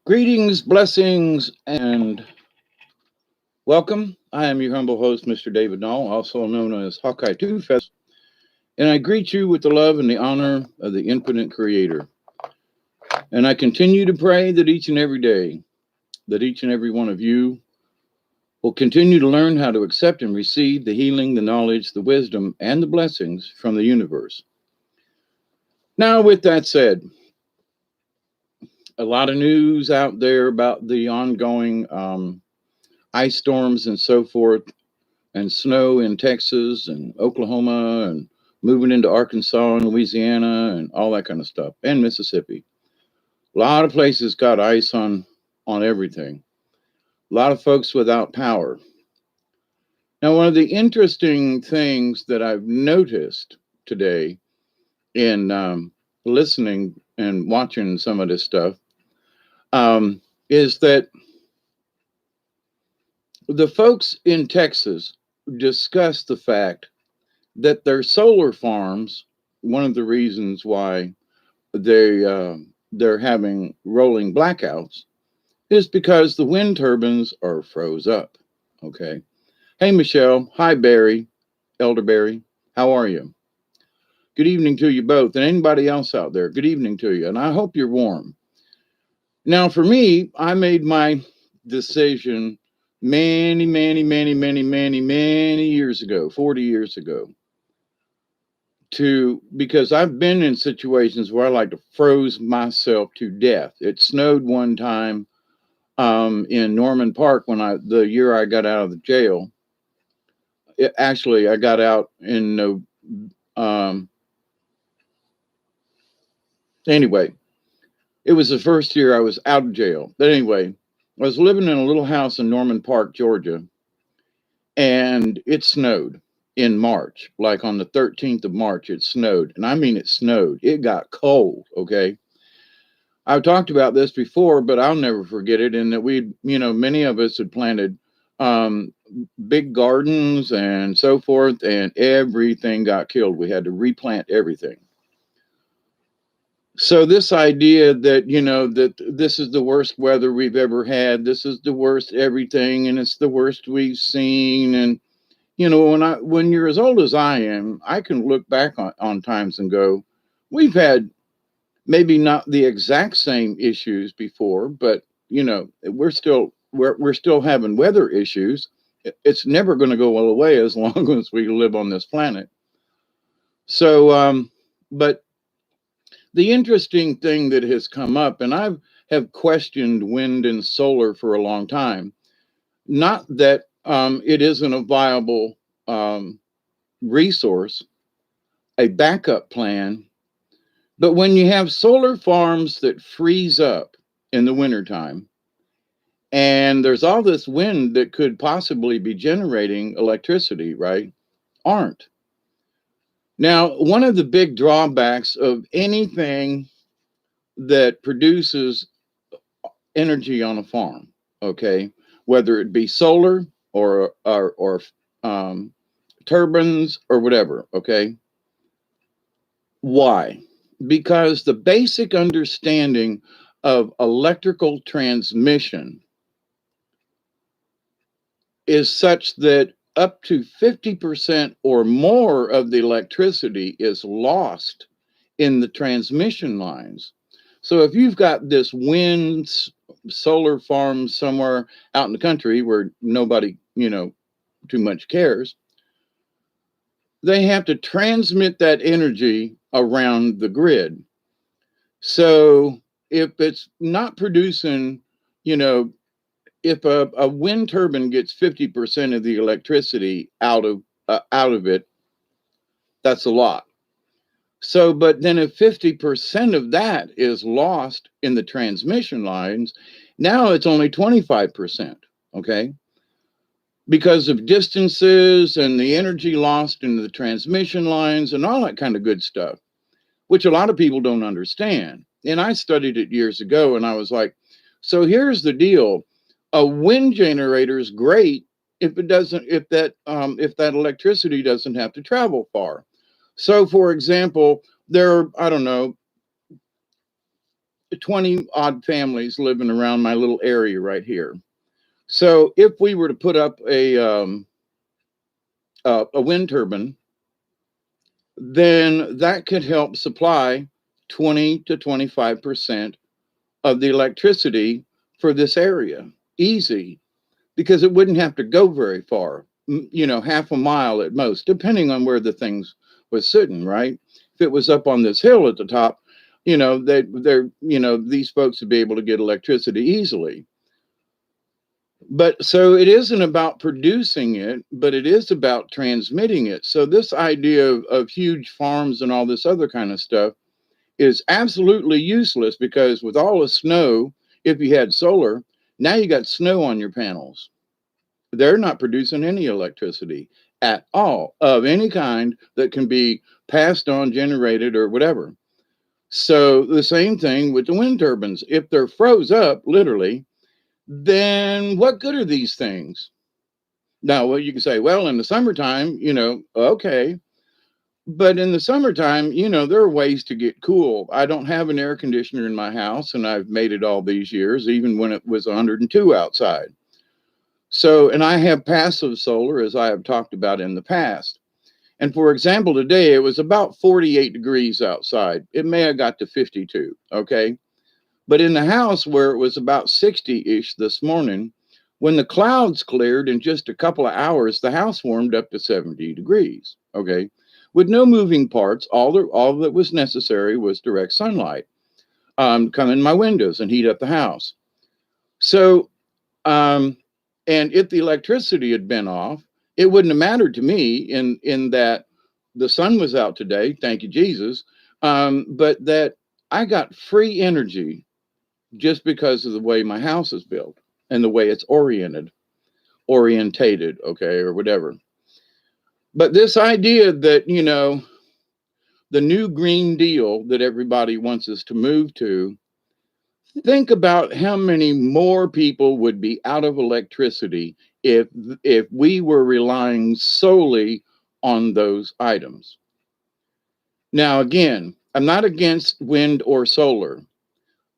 Greetings, blessings, and welcome. I am your humble host, Mr. David Knoll, also known as Hawkeye Two Fest, and I greet you with the love and the honor of the infinite Creator. And I continue to pray that each and every day, that each and every one of you will continue to learn how to accept and receive the healing, the knowledge, the wisdom, and the blessings from the universe. Now, with that said, a lot of news out there about the ongoing ice storms and so forth, and snow in Texas and Oklahoma and moving into Arkansas and Louisiana and all that kind of stuff, and Mississippi. A lot of places got ice on everything. A lot of folks without power. Now, one of the interesting things that I've noticed today in listening and watching some of this stuff is that the folks in Texas discuss the fact that their solar farms, one of the reasons why they're having rolling blackouts is because the wind turbines are froze up. Okay. Hey, Michelle. Hi, Barry, Elderberry. How are you? Good evening to you both, and anybody else out there. Good evening to you, and I hope you're warm. Now, for me, I made my decision many years ago, 40 years ago, because I've been in situations where I like to froze myself to death. It snowed one time in Norman Park the year I got out of the jail. I got out in no. Anyway, it was the first year I was out of jail. But anyway, I was living in a little house in Norman Park, Georgia, and it snowed in March. Like on the 13th of March, it snowed. And I mean, it snowed. It got cold, okay? I've talked about this before, but I'll never forget it. And that many of us had planted big gardens and so forth, and everything got killed. We had to replant everything. So this idea that, that this is the worst weather we've ever had, this is the worst everything, and it's the worst we've seen. And, when you're as old as I am, I can look back on times and go, we've had maybe not the exact same issues before, but, we're still having weather issues. It's never going to go away as long as we live on this planet. So, but the interesting thing that has come up, and I have questioned wind and solar for a long time, not that it isn't a viable resource, a backup plan, but when you have solar farms that freeze up in the wintertime, and there's all this wind that could possibly be generating electricity, right? Aren't. Now, one of the big drawbacks of anything that produces energy on a farm, okay, whether it be solar or turbines or whatever, okay. Why? Because the basic understanding of electrical transmission is such that up to 50% or more of the electricity is lost in the transmission lines. So if you've got this wind solar farm somewhere out in the country where nobody, too much cares, they have to transmit that energy around the grid. So if it's not producing, if a wind turbine gets 50% of the electricity out of it, that's a lot. So, but then if 50% of that is lost in the transmission lines, now it's only 25%, okay? Because of distances and the energy lost in the transmission lines and all that kind of good stuff, which a lot of people don't understand. And I studied it years ago, and I was like, so here's the deal. A wind generator is great if that electricity doesn't have to travel far. So, for example, there are, I don't know, 20 odd families living around my little area right here. So if we were to put up a wind turbine, then that could help supply 20 to 25% of the electricity for this area. Easy, because it wouldn't have to go very far, half a mile at most, depending on where the things was sitting, right? If it was up on this hill at the top, these folks would be able to get electricity easily. But so it isn't about producing it, but it is about transmitting it. So this idea of huge farms and all this other kind of stuff is absolutely useless, because with all the snow, if you had solar, now you got snow on your panels. They're not producing any electricity at all of any kind that can be passed on, generated, or whatever. So the same thing with the wind turbines. If they're froze up, literally, then what good are these things? Now, well, you can say, well, in the summertime, okay. But in the summertime, there are ways to get cool. I don't have an air conditioner in my house, and I've made it all these years, even when it was 102 outside. So, and I have passive solar, as I have talked about in the past. And for example, today it was about 48 degrees outside. It may have got to 52, okay? But in the house, where it was about 60-ish this morning, when the clouds cleared in just a couple of hours, the house warmed up to 70 degrees, okay? With no moving parts. All that was necessary was direct sunlight come in my windows and heat up the house. So, and if the electricity had been off, it wouldn't have mattered to me in that the sun was out today, thank you, Jesus, but that I got free energy just because of the way my house is built and the way it's orientated, okay, or whatever. But this idea that, the new Green Deal that everybody wants us to move to, think about how many more people would be out of electricity if we were relying solely on those items. Now, again, I'm not against wind or solar.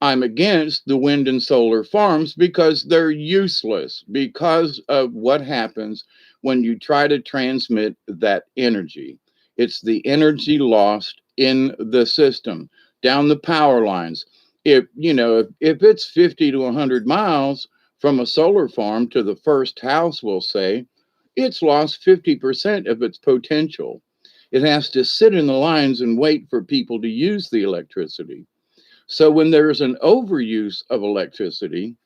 I'm against the wind and solar farms because they're useless, because of what happens when you try to transmit that energy. It's the energy lost in the system, down the power lines. If it's 50 to 100 miles from a solar farm to the first house, we'll say, it's lost 50% of its potential. It has to sit in the lines and wait for people to use the electricity. So when there's an overuse of electricity,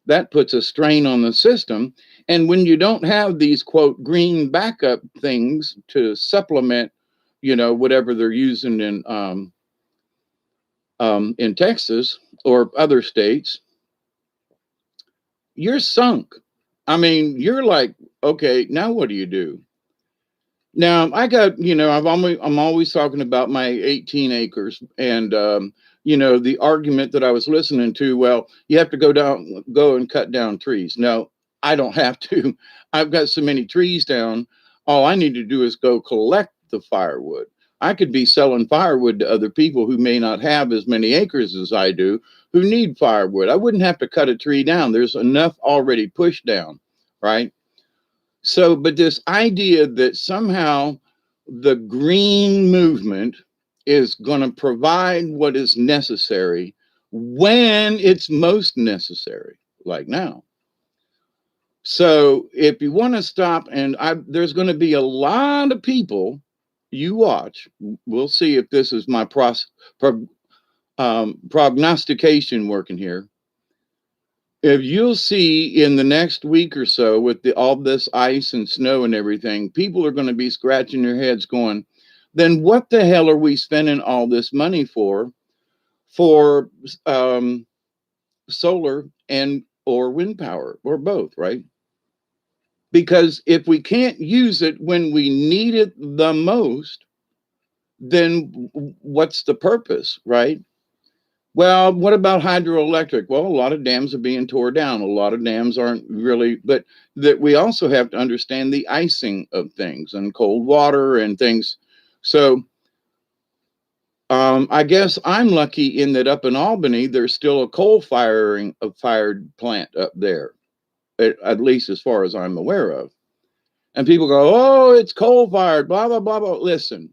that puts a strain on the system. And when you don't have these, quote, green backup things to supplement, whatever they're using in Texas or other states, you're sunk. I mean, you're like, okay, now what do you do? Now I got, I'm always talking about my 18 acres, and the argument that I was listening to, well, you have to go and cut down trees. No, I don't have to. I've got so many trees down. All I need to do is go collect the firewood. I could be selling firewood to other people who may not have as many acres as I do, who need firewood. I wouldn't have to cut a tree down. There's enough already pushed down, right? So, but this idea that somehow the green movement is going to provide what is necessary when it's most necessary, like now. So, if you want to stop, and there's going to be a lot of people, you watch, we'll see if this is my prognostication working here. If you'll see in the next week or so, with all this ice and snow and everything, people are going to be scratching their heads going, then what the hell are we spending all this money for solar and or wind power, or both, right? Because if we can't use it when we need it the most, then what's the purpose, right? Well, what about hydroelectric? Well, a lot of dams are being tore down. A lot of dams aren't really, but that we also have to understand the icing of things and cold water and things. So, I guess I'm lucky in that up in Albany, there's still a fired plant up there, at least as far as I'm aware of. And people go, oh, it's coal fired, blah, blah, blah, blah. Listen,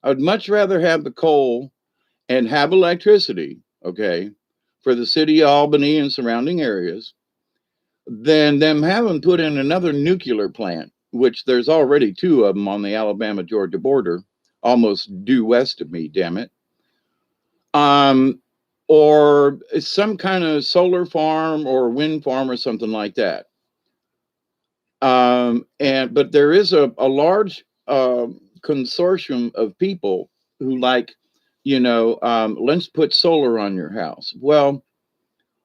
I would much rather have the coal and have electricity, okay, for the city of Albany and surrounding areas than them having put in another nuclear plant, which there's already two of them on the Alabama Georgia border, almost due west of me, damn it. Um, or some kind of solar farm or wind farm or something like that. But there is a large consortium of people who like, let's put solar on your house. Well,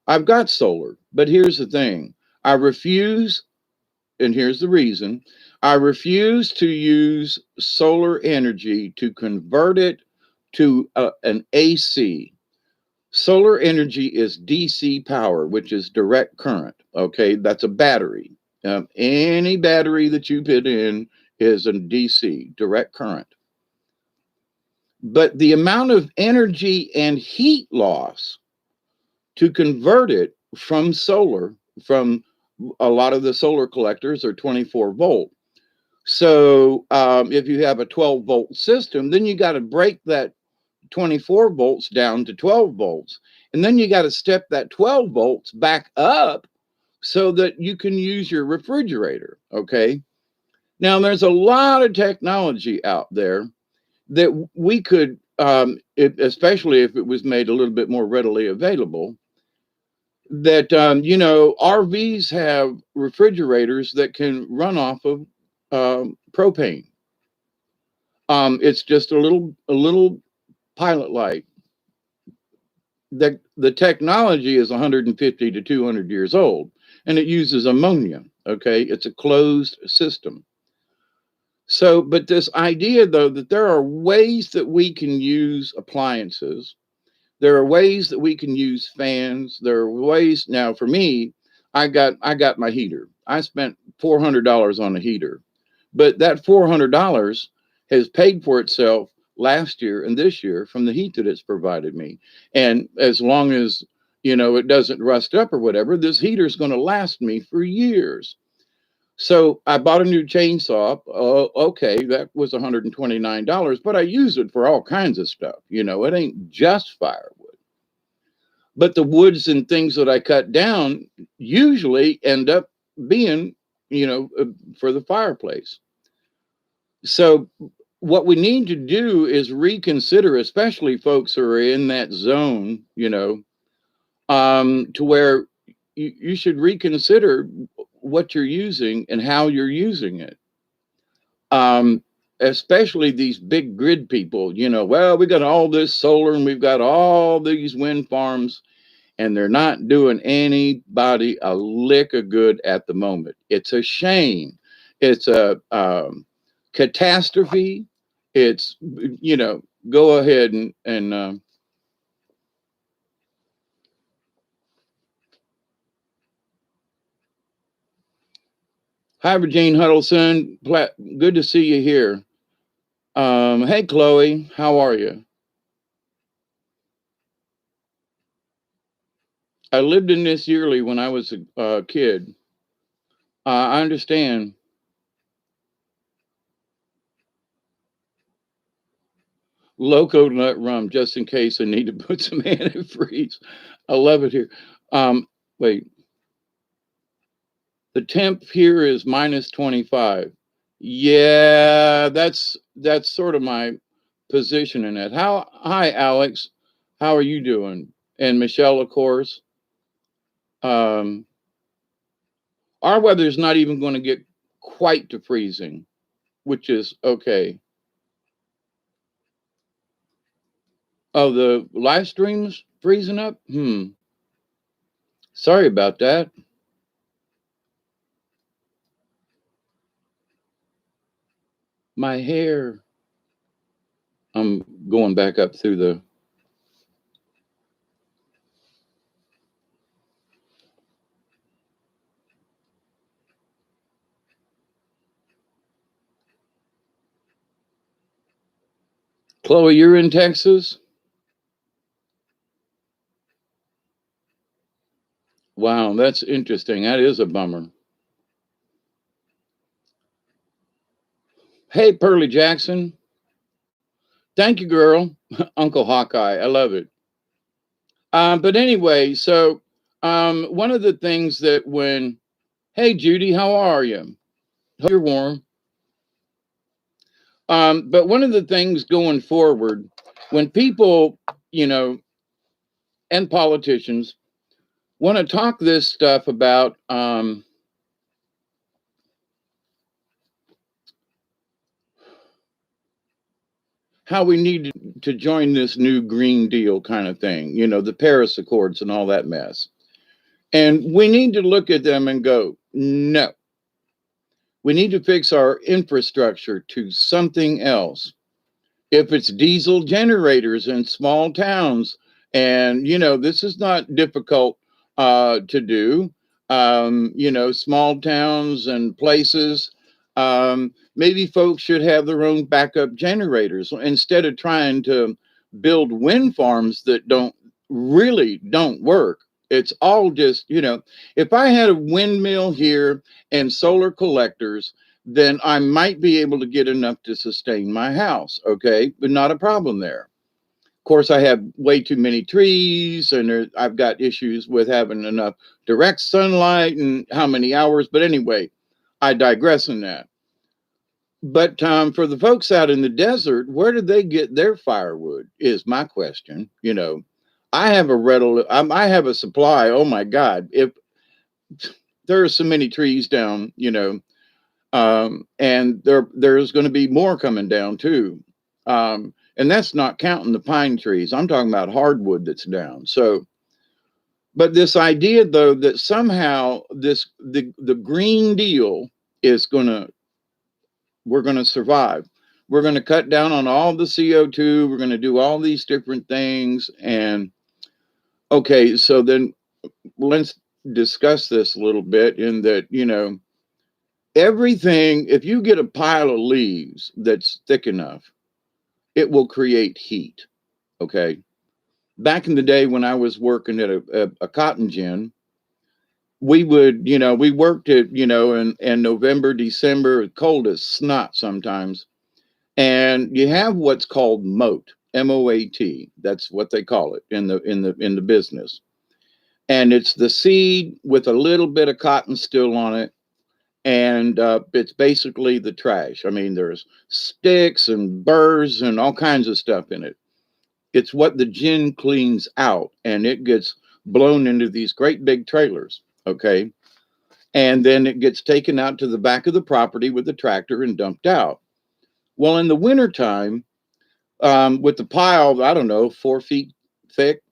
I've got solar, but here's the thing. I refuse, and here's the reason. I refuse to use solar energy to convert it to an AC. Solar energy is DC power, which is direct current. Okay, that's a battery. Any battery that you put in is a DC, direct current. But the amount of energy and heat loss to convert it from solar, from a lot of the solar collectors are 24 volt. So if you have a 12-volt system, then you got to break that 24 volts down to 12 volts. And then you got to step that 12 volts back up so that you can use your refrigerator. Okay. Now, there's a lot of technology out there that we could, especially if it was made a little bit more readily available, that, RVs have refrigerators that can run off of propane. It's just a little pilot light. The technology is 150 to 200 years old, and it uses ammonia. Okay, it's a closed system. So, but this idea though that there are ways that we can use appliances, there are ways that we can use fans. There are ways now. For me, I got my heater. I spent $400 on a heater, but that $400 has paid for itself last year and this year from the heat that it's provided me. And as long as it doesn't rust up or whatever, this heater is going to last me for years. So I bought a new chainsaw. Okay, that was $129, but I used it for all kinds of stuff. It ain't just firewood. But the woods and things that I cut down usually end up being, for the fireplace. So what we need to do is reconsider, especially folks who are in that zone, to where you should reconsider what you're using and how you're using it. Um, Especially these big grid people, well, we got all this solar and we've got all these wind farms, and they're not doing anybody a lick of good at the moment. It's a shame. It's a catastrophe. It's, go ahead and hi, Virginia Huddleston. Good to see you here. Hey, Chloe, how are you? I lived in this yearly when I was a kid. I understand. Loco nut rum, just in case I need to put some antifreeze. I love it here. Wait, the temp here is minus 25. Yeah, that's sort of my position in it. Hi, Alex. How are you doing? And Michelle, of course. Um, our weather's not even going to get quite to freezing, which is okay. Oh, the live stream's freezing up? Sorry about that. My hair. I'm going back up through the. Chloe, you're in Texas? Wow, that's interesting. That is a bummer. Hey, Pearlie Jackson. Thank you, girl. Uncle Hawkeye. I love it. But anyway, so one of the things that when, hey, Judy, how are you? Hope you're warm. But one of the things going forward, when people, you know, and politicians want to talk this stuff about how we need to join this new Green Deal kind of thing, you know, the Paris Accords and all that mess. And we need to look at them and go, no, we need to fix our infrastructure to something else. If it's diesel generators in small towns, and you know, this is not difficult to do, you know, small towns and places, maybe folks should have their own backup generators instead of trying to build wind farms that don't work. It's all just, you know, if I had a windmill here and solar collectors, then I might be able to get enough to sustain my house. Okay. But not a problem there. Of course, I have way too many trees and I've got issues with having enough direct sunlight and how many hours. But anyway, I digress in that. But for the folks out in the desert, where do they get their firewood? Is my question. You know, I have a rental. I have a supply. Oh my God! If there are so many trees down, you know, and there's going to be more coming down too, and that's not counting the pine trees. I'm talking about hardwood that's down. So, but this idea though that somehow the Green Deal is going to we're going to survive. We're going to cut down on all the CO2. We're going to do all these different things. And okay, so then let's discuss this a little bit in that, you know, everything, if you get a pile of leaves that's thick enough, it will create heat. Okay. Back in the day when I was working at a cotton gin, we would, you know, we worked at, you know, in November, December, cold as snot sometimes. And you have what's called moat, MOAT. That's what they call it in the business. And it's the seed with a little bit of cotton still on it, and it's basically the trash. I mean, there's sticks and burrs and all kinds of stuff in it. It's what the gin cleans out, and it gets blown into these great big trailers. Okay. And then it gets taken out to the back of the property with the tractor and dumped out. Well, in the wintertime, with the pile, I don't know, 4 feet thick,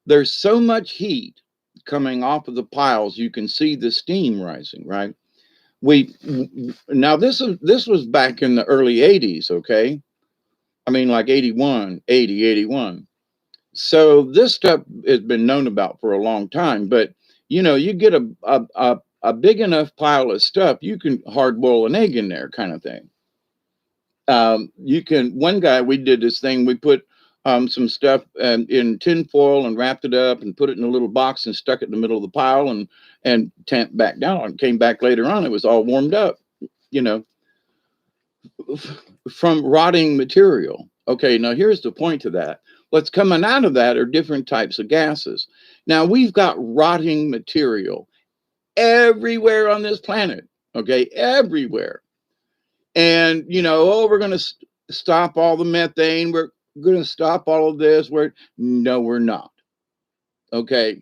there's so much heat coming off of the piles, you can see the steam rising, right? We now this was back in the early 80s, okay? I mean like 81, 80, 81. So this stuff has been known about for a long time, but you know, you get a big enough pile of stuff, you can hard boil an egg in there kind of thing. You can, one guy, we did this thing, we put some stuff in tin foil and wrapped it up and put it in a little box and stuck it in the middle of the pile and tamped back down and came back later on. It was all warmed up, you know, from rotting material. Okay, now here's the point to that. What's coming out of that are different types of gases. Now we've got rotting material everywhere on this planet, okay, everywhere. And, you know, oh, we're going to stop all the methane. We're going to stop all of this. No, we're not. Okay.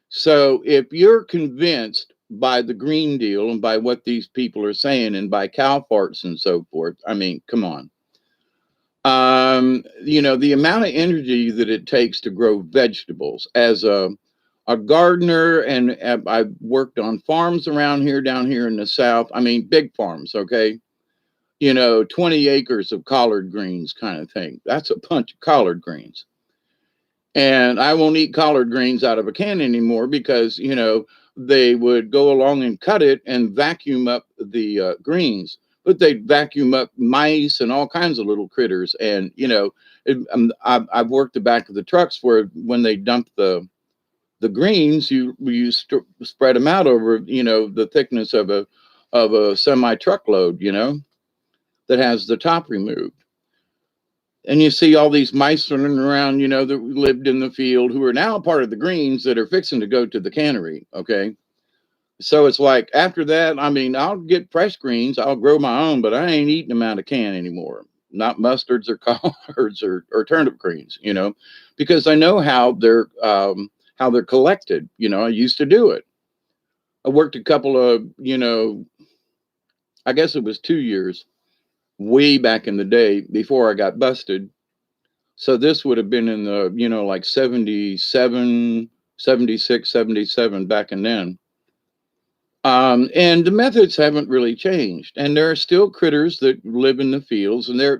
So if you're convinced by the Green Deal and by what these people are saying and by cow farts and so forth, I mean, come on. You know, the amount of energy that it takes to grow vegetables as a gardener, and I've worked on farms around here, down here in the South. I mean, big farms. Okay. You know, 20 acres of collard greens kind of thing. That's a bunch of collard greens. And I won't eat collard greens out of a can anymore because, you know, they would go along and cut it and vacuum up the greens. but they vacuum up mice and all kinds of little critters. And I've worked the back of the trucks where when they dump the greens, you spread them out over the thickness of a semi truckload, that has the top removed. And you see all these mice running around, that lived in the field who are now part of the greens that are fixing to go to the cannery. Okay. So it's like after that, I mean, I'll get fresh greens, I'll grow my own, but I ain't eating them out of can anymore. Not mustards or collards or turnip greens, because I know how they're collected. I used to do it. I worked a couple of, I guess it was 2 years way back in the day before I got busted. So this would have been in the, like 77, 76, 77 back and then. And the methods haven't really changed. And there are still critters that live in the fields and they're,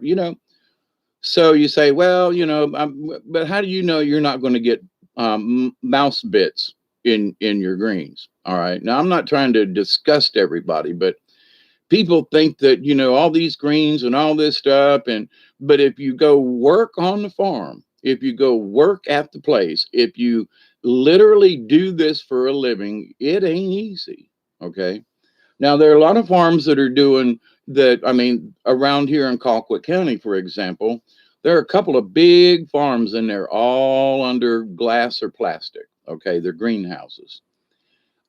so you say, well, but how do you know you're not going to get mouse bits in your greens? All right. Now, I'm not trying to disgust everybody, but people think that, all these greens and all this stuff. But if you go work on the farm, if you go work at the place, if you literally do this for a living, it ain't easy. Okay. Now, there are a lot of farms that are doing that. I mean, around here in Colquitt County, for example, there are a couple of big farms in there, all under glass or plastic. Okay. They're greenhouses.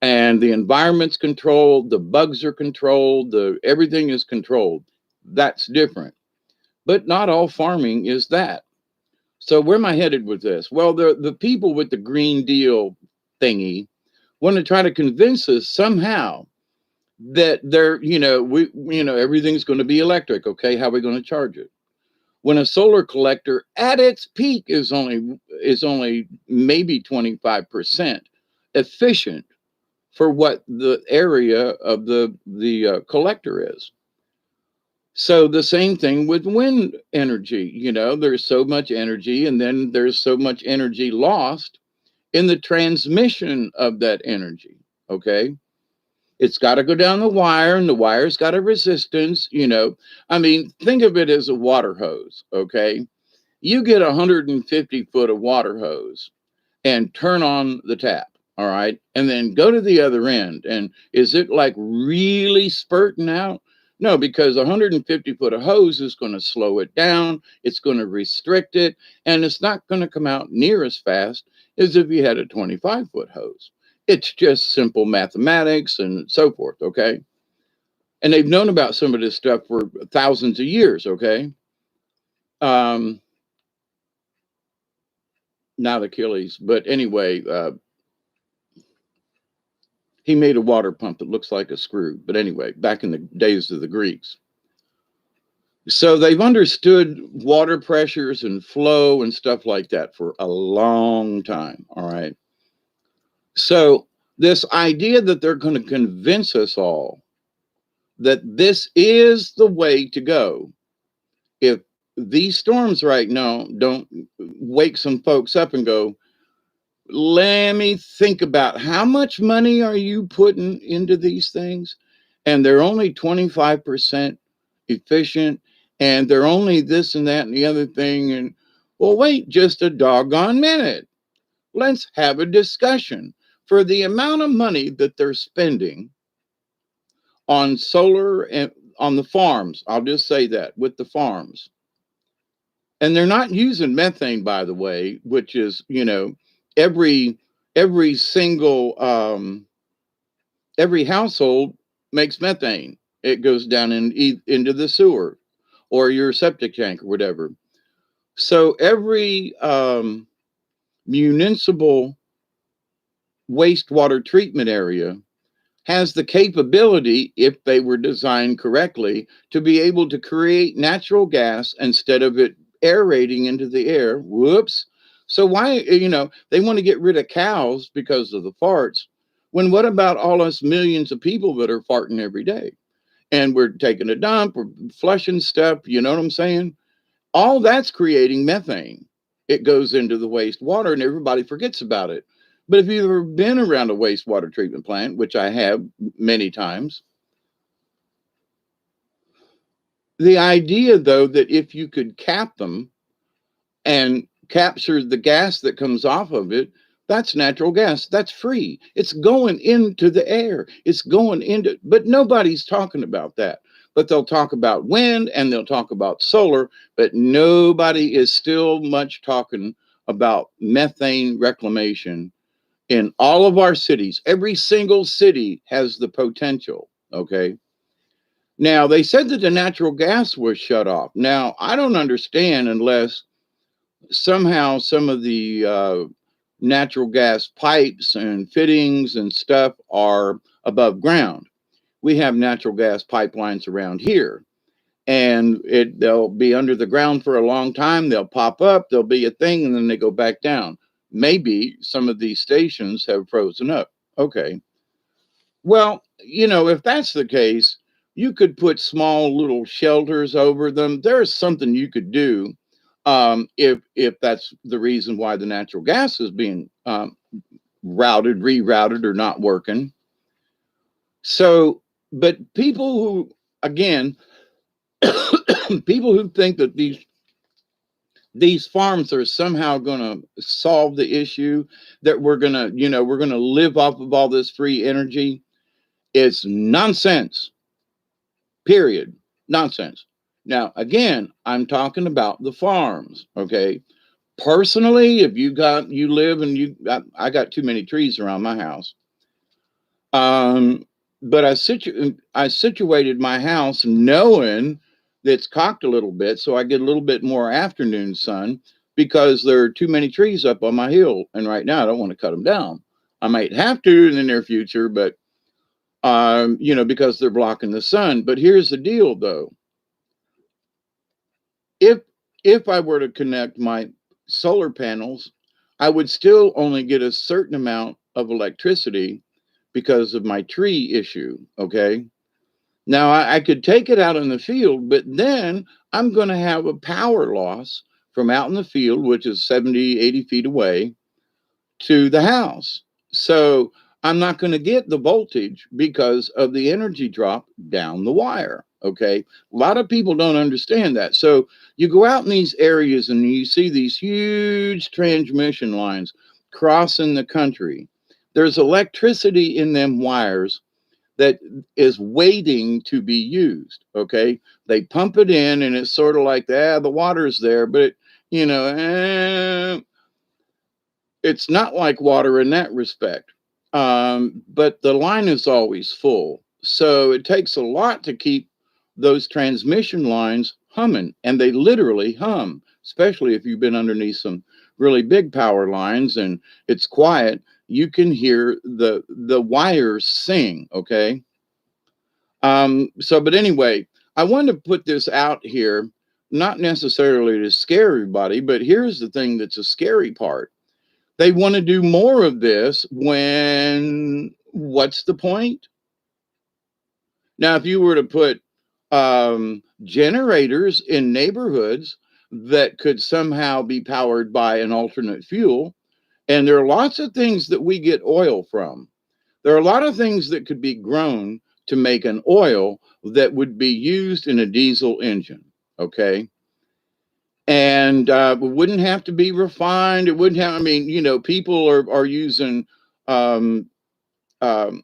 And the environment's controlled, the bugs are controlled, everything is controlled. That's different. But not all farming is that. So where am I headed with this? Well, the people with the Green Deal thingy want to try to convince us somehow that everything's going to be electric. Okay, how are we going to charge it? When a solar collector at its peak is only maybe 25% efficient for what the area of the collector is. So the same thing with wind energy. There's so much energy, and then there's so much energy lost in the transmission of that energy. Okay. It's got to go down the wire, and the wire's got a resistance. I mean, think of it as a water hose. Okay. You get 150 foot of water hose and turn on the tap. All right. And then go to the other end. And is it like really spurting out? No, because 150 foot of hose is going to slow it down. It's going to restrict it. And it's not going to come out near as fast as if you had a 25-foot hose. It's just simple mathematics and so forth. Okay. And they've known about some of this stuff for thousands of years. Okay. Not Achilles, but anyway, he made a water pump that looks like a screw. But anyway, back in the days of the Greeks. So they've understood water pressures and flow and stuff like that for a long time. All right. So this idea that they're going to convince us all that this is the way to go, if these storms right now don't wake some folks up and go, let me think about how much money are you putting into these things? And they're only 25% efficient, and they're only this and that and the other thing. And well, wait just a doggone minute. Let's have a discussion. For the amount of money that they're spending on solar and on the farms, I'll just say that with the farms. And they're not using methane, by the way, which is, every single every household makes methane. It goes down into the sewer or your septic tank or whatever. So every municipal wastewater treatment area has the capability, if they were designed correctly, to be able to create natural gas instead of it aerating into the air. Whoops. So why, they want to get rid of cows because of the farts. When what about all us millions of people that are farting every day? And we're taking a dump, we're flushing stuff, you know what I'm saying? All that's creating methane. It goes into the wastewater and everybody forgets about it. But if you've ever been around a wastewater treatment plant, which I have many times, The idea, though, that if you could cap them and capture the gas that comes off of it, that's natural gas. That's free. It's going into the air. It's going into, but nobody's talking about that. But they'll talk about wind and they'll talk about solar, but nobody is still much talking about methane reclamation in all of our cities. Every single city has the potential. Okay. Now, they said that the natural gas was shut off. Now, I don't understand unless somehow some of the natural gas pipes and fittings and stuff are above ground. We have natural gas pipelines around here, and they'll be under the ground for a long time. They'll pop up, there'll be a thing, and then they go back down. Maybe some of these stations have frozen up. Okay. Well, if that's the case, you could put small little shelters over them. There's something you could do, if that's the reason why the natural gas is being rerouted, or not working. So, but people who, again, people who think that these farms are somehow going to solve the issue, that we're going to live off of all this free energy, it's nonsense. Period. Nonsense. Now, again, I'm talking about the farms. Okay. Personally, if you live and I got too many trees around my house. But I situated my house knowing that it's cocked a little bit, so I get a little bit more afternoon sun, because there are too many trees up on my hill, and right now I don't want to cut them down. I might have to in the near future, but because they're blocking the sun. But here's the deal, though. If I were to connect my solar panels, I would still only get a certain amount of electricity because of my tree issue. Okay. Now I could take it out in the field, but then I'm going to have a power loss from out in the field, which is 70, 80 feet away, to the house. So I'm not going to get the voltage because of the energy drop down the wire. Okay. A lot of people don't understand that. So you go out in these areas and you see these huge transmission lines crossing the country. There's electricity in them wires that is waiting to be used. Okay. They pump it in and it's sort of like, the water's there, but it's not like water in that respect. But the line is always full. So it takes a lot to keep those transmission lines humming, and they literally hum, especially if you've been underneath some really big power lines and it's quiet. You can hear the wires sing. Okay. But anyway, I wanted to put this out here, not necessarily to scare everybody, but here's the thing that's a scary part. They want to do more of this when, what's the point? Now, if you were to put generators in neighborhoods that could somehow be powered by an alternate fuel, and there are lots of things that we get oil from. There are a lot of things that could be grown to make an oil that would be used in a diesel engine. Okay. And it wouldn't have to be refined. It wouldn't have, people are using um, um,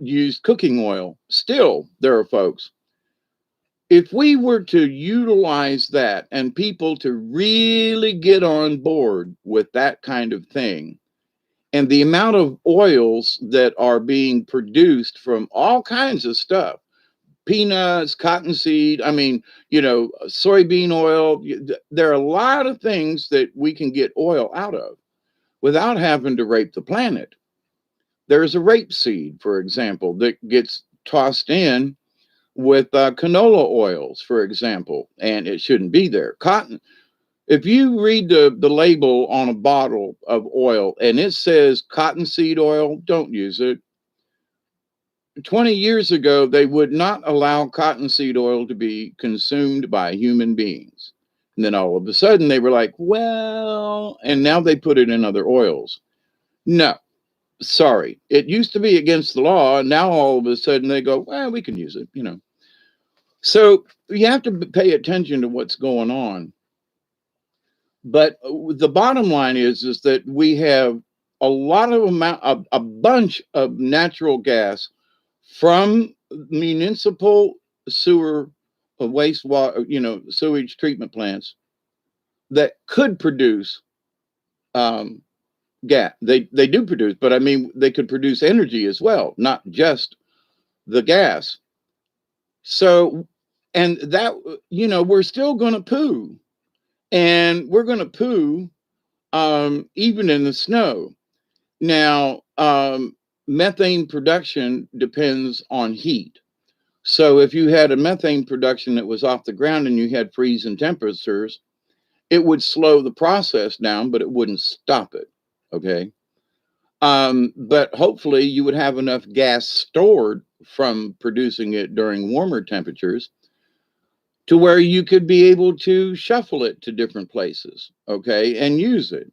use cooking oil. Still, there are folks. If we were to utilize that and people to really get on board with that kind of thing, and the amount of oils that are being produced from all kinds of stuff, peanuts, cottonseed, soybean oil. There are a lot of things that we can get oil out of without having to rape the planet. There's a rapeseed, for example, that gets tossed in with canola oils, for example, and it shouldn't be there. Cotton, if you read the label on a bottle of oil and it says cottonseed oil, don't use it. 20 years ago, they would not allow cottonseed oil to be consumed by human beings. And then all of a sudden they were like, well, and now they put it in other oils. No, sorry. It used to be against the law. And now all of a sudden they go, well, we can use it. So you have to pay attention to what's going on. But the bottom line is that we have a lot of a bunch of natural gas from municipal sewer, wastewater, sewage treatment plants that could produce um, gas. They do produce, but I mean they could produce energy as well, not just the gas. So, and that we're still going to poo, and we're going to poo even in the snow. Now, methane production depends on heat. So if you had a methane production that was off the ground and you had freezing temperatures, it would slow the process down, but it wouldn't stop it. Okay. But hopefully you would have enough gas stored from producing it during warmer temperatures to where you could be able to shuffle it to different places, okay, and use it.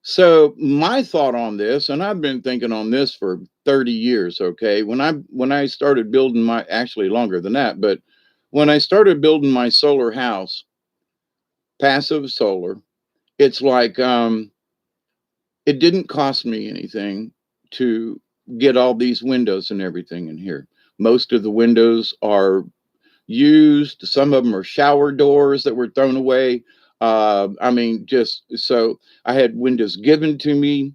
So my thought on this, and I've been thinking on this for 30 years, okay, when I started building my, actually longer than that, but when I started building my solar house, passive solar, it's like it didn't cost me anything to get all these windows and everything in here. Most of the windows are used. Some of them are shower doors that were thrown away. I mean, just so I had windows given to me.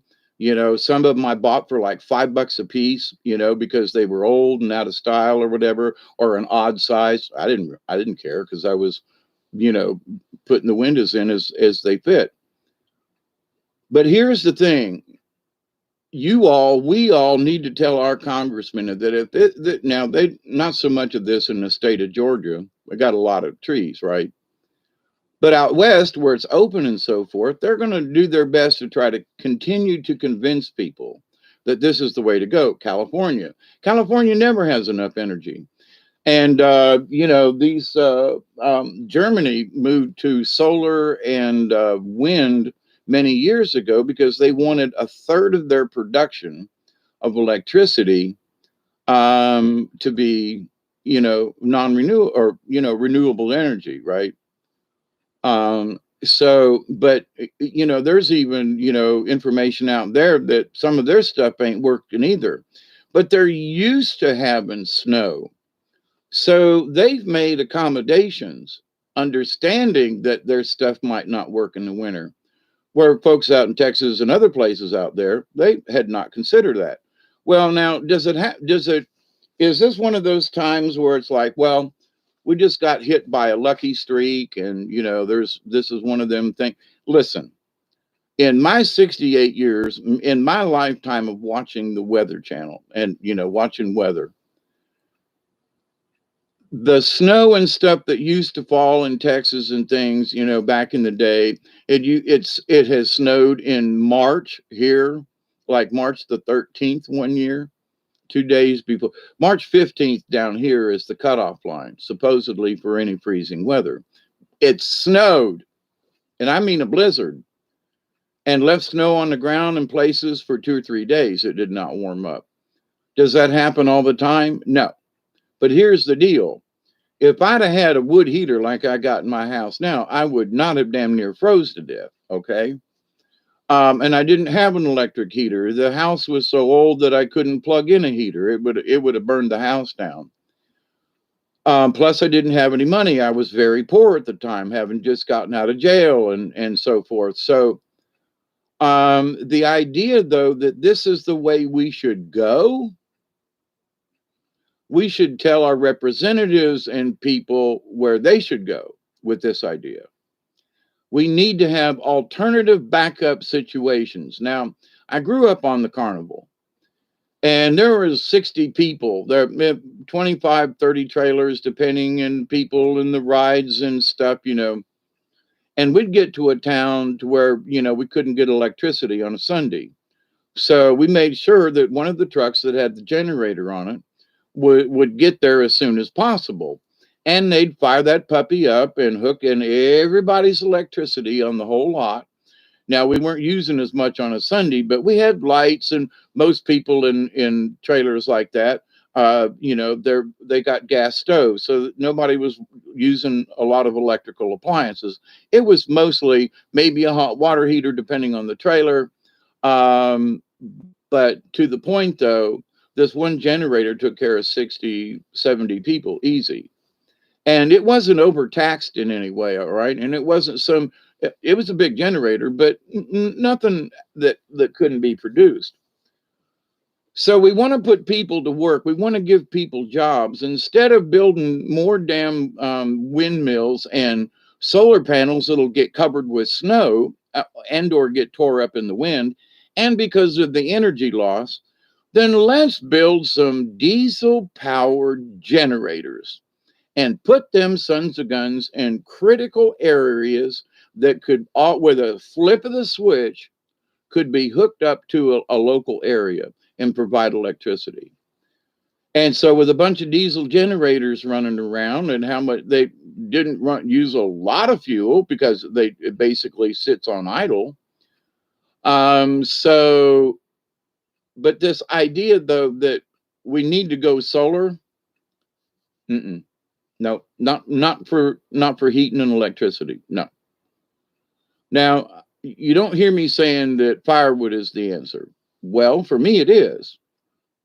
Some of them I bought for like $5 a piece. Because they were old and out of style or whatever, or an odd size. I didn't care because I was, you know, putting the windows in as they fit. But here's the thing: we all need to tell our congressmen that if that now they not so much of this in the state of Georgia, we got a lot of trees, right? But out west, where it's open and so forth, they're going to do their best to try to continue to convince people that this is the way to go. California never has enough energy. And, these Germany moved to solar and wind many years ago because they wanted a third of their production of electricity to be, non-renewable or, renewable energy, right? But there's even, information out there that some of their stuff ain't working either, but they're used to having snow. So they've made accommodations, understanding that their stuff might not work in the winter. Where folks out in Texas and other places out there, they had not considered that. Well, now, is this one of those times where it's like, well, we just got hit by a lucky streak, and this is one of them things. Listen, in my 68 years, in my lifetime of watching the Weather Channel and watching weather, the snow and stuff that used to fall in Texas and things, back in the day, it has snowed in March here, like March the 13th one year, 2 days before. March 15th down here is the cutoff line, supposedly for any freezing weather. It snowed, and I mean a blizzard, and left snow on the ground in places for 2 or 3 days. It did not warm up. Does that happen all the time? No. But here's the deal: if I'd have had a wood heater like I got in my house now, I would not have damn near froze to death. Okay. And I didn't have an electric heater. The house was so old that I couldn't plug in a heater. It would have burned the house down. Plus, I didn't have any money. I was very poor at the time, having just gotten out of jail and so forth. So, the idea, though, that this is the way we should go, we should tell our representatives and people where they should go with this idea. We need to have alternative backup situations. Now, I grew up on the carnival, and there was 60 people there, 25, 30 trailers, depending, and people in the rides and stuff, and we'd get to a town to where, we couldn't get electricity on a Sunday. So we made sure that one of the trucks that had the generator on it would get there as soon as possible. And they'd fire that puppy up and hook in everybody's electricity on the whole lot. Now, we weren't using as much on a Sunday, but we had lights, and most people in trailers like that They got gas stoves, so nobody was using a lot of electrical appliances. It was mostly maybe a hot water heater, depending on the trailer. Um, but to the point, though, this one generator took care of 60, 70 people easy. And it wasn't overtaxed in any way, all right? And it wasn't it was a big generator, but nothing that couldn't be produced. So we want to put people to work. We want to give people jobs instead of building more damn windmills and solar panels that'll get covered with snow and or get tore up in the wind. And because of the energy loss, then let's build some diesel powered generators and put them sons of guns in critical areas that could, all with a flip of the switch, could be hooked up to a local area and provide electricity. And so with a bunch of diesel generators running around, and how much they didn't use a lot of fuel because it basically sits on idle. So, but this idea though that we need to go solar, no, not for heating and electricity. No. Now, you don't hear me saying that firewood is the answer. Well, for me, it is.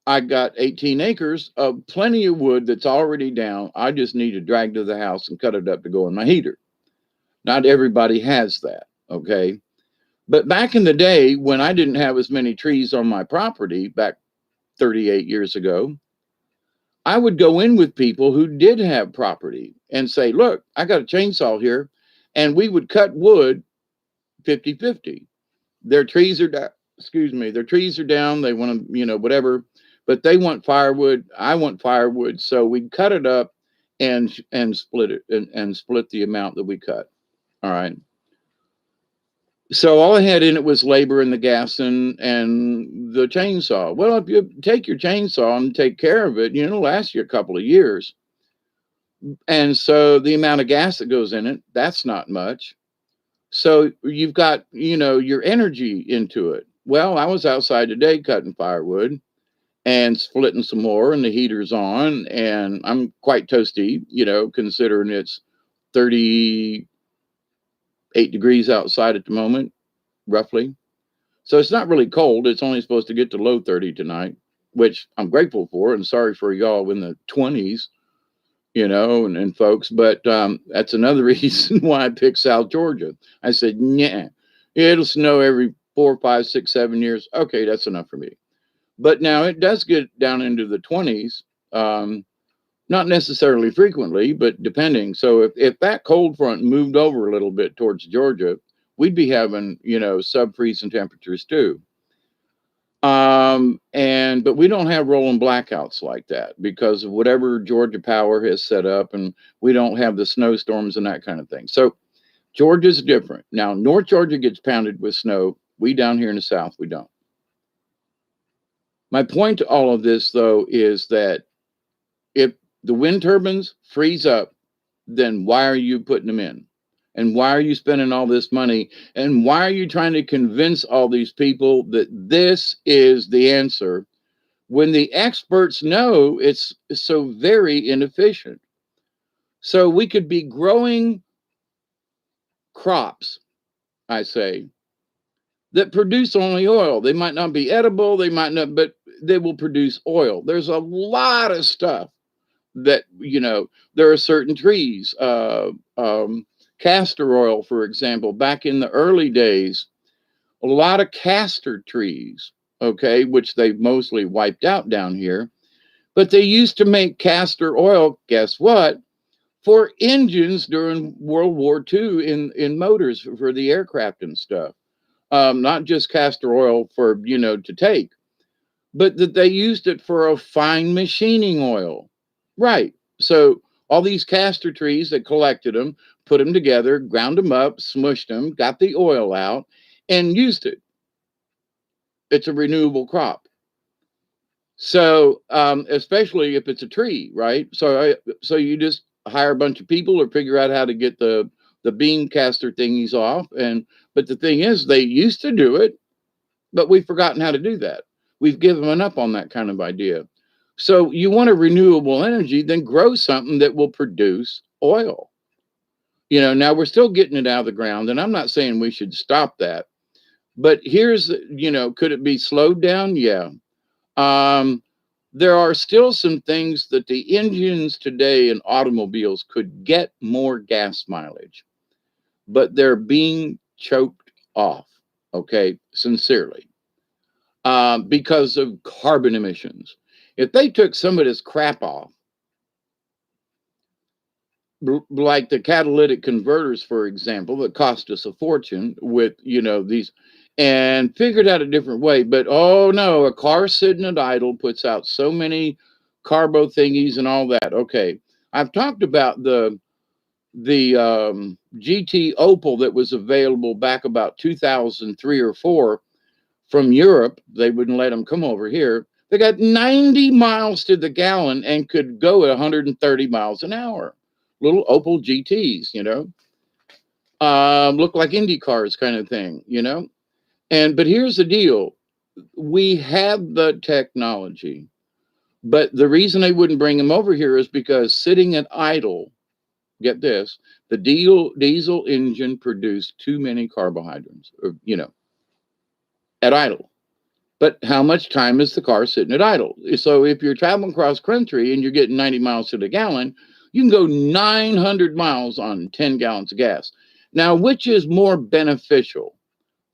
I got 18 acres of plenty of wood that's already down. I just need to drag to the house and cut it up to go in my heater. Not everybody has that, okay? But back in the day when I didn't have as many trees on my property, back 38 years ago, I would go in with people who did have property and say, look, I got a chainsaw here. And we would cut wood 50-50. Their trees are down. Excuse me. Their trees are down. They want to, whatever, but they want firewood. I want firewood. So we'd cut it up and split it and split the amount that we cut. All right. So all I had in it was labor and the gas and the chainsaw. Well, if you take your chainsaw and take care of it, it'll last you a couple of years. And so the amount of gas that goes in it, that's not much. So you've got, your energy into it. Well, I was outside today cutting firewood and splitting some more, and the heater's on, and I'm quite toasty, considering it's 38 degrees outside at the moment, roughly. So it's not really cold. It's only supposed to get to low 30 tonight, which I'm grateful for, and sorry for y'all in the 20s, and folks, but that's another reason why I picked South Georgia. I said, yeah, it'll snow every 4, 5, 6, 7 years. Okay, that's enough for me. But now it does get down into the 20s, not necessarily frequently, but depending. So if that cold front moved over a little bit towards Georgia, we'd be having, sub-freezing temperatures too. But we don't have rolling blackouts like that because of whatever Georgia Power has set up, and we don't have the snowstorms and that kind of thing. So Georgia's different. Now, North Georgia gets pounded with snow. We down here in the South, we don't. My point to all of this, though, is that if the wind turbines freeze up, then why are you putting them in? And why are you spending all this money? And why are you trying to convince all these people that this is the answer when the experts know it's so very inefficient? So we could be growing crops, I say, that produce only oil. They might not be edible, they might not, but they will produce oil. There's a lot of stuff that, there are certain trees, castor oil, for example, back in the early days, a lot of castor trees, okay, which they've mostly wiped out down here, but they used to make castor oil, guess what, for engines during World War II in motors for the aircraft and stuff. Not just castor oil for, to take, but that they used it for a fine machining oil. Right. So all these castor trees, they collected them, put them together, ground them up, smushed them, got the oil out, and used it. It's a renewable crop. So, especially if it's a tree, right? So you just hire a bunch of people or figure out how to get the bean castor thingies off. But the thing is, they used to do it, but we've forgotten how to do that. We've given up on that kind of idea. So you want a renewable energy, then grow something that will produce oil. Now we're still getting it out of the ground, and I'm not saying we should stop that. But could it be slowed down? Yeah. Um, there are still some things that the engines today in automobiles could get more gas mileage, but they're being choked off, okay, sincerely, because of carbon emissions. If they took some of this crap off, like the catalytic converters, for example, that cost us a fortune with, these, and figured out a different way. But oh no, a car sitting at idle puts out so many carbo thingies and all that. Okay. I've talked about the GT Opel that was available back about 2003 or 4 from Europe. They wouldn't let them come over here. They got 90 miles to the gallon and could go at 130 miles an hour. Little Opel GTs. Look like Indy cars kind of thing. But here's the deal: we have the technology, but the reason they wouldn't bring them over here is because sitting at idle, get this, the diesel engine produced too many carbohydrates, at idle. But how much time is the car sitting at idle? So if you're traveling cross country and you're getting 90 miles to the gallon, you can go 900 miles on 10 gallons of gas. Now, which is more beneficial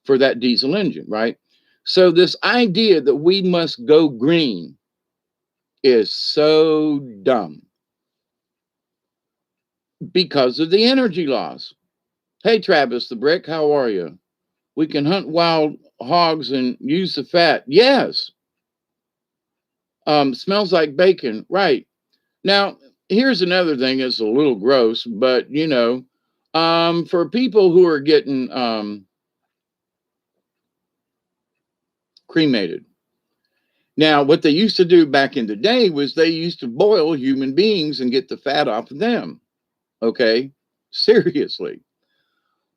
for that diesel engine, right? So this idea that we must go green is so dumb because of the energy loss. Hey, Travis the Brick, how are you? We can hunt wild hogs and use the fat. Yes. Smells like bacon. Right. Now, here's another thing. It's a little gross, but for people who are getting cremated. Now, what they used to do back in the day was they used to boil human beings and get the fat off of them. Okay. Seriously.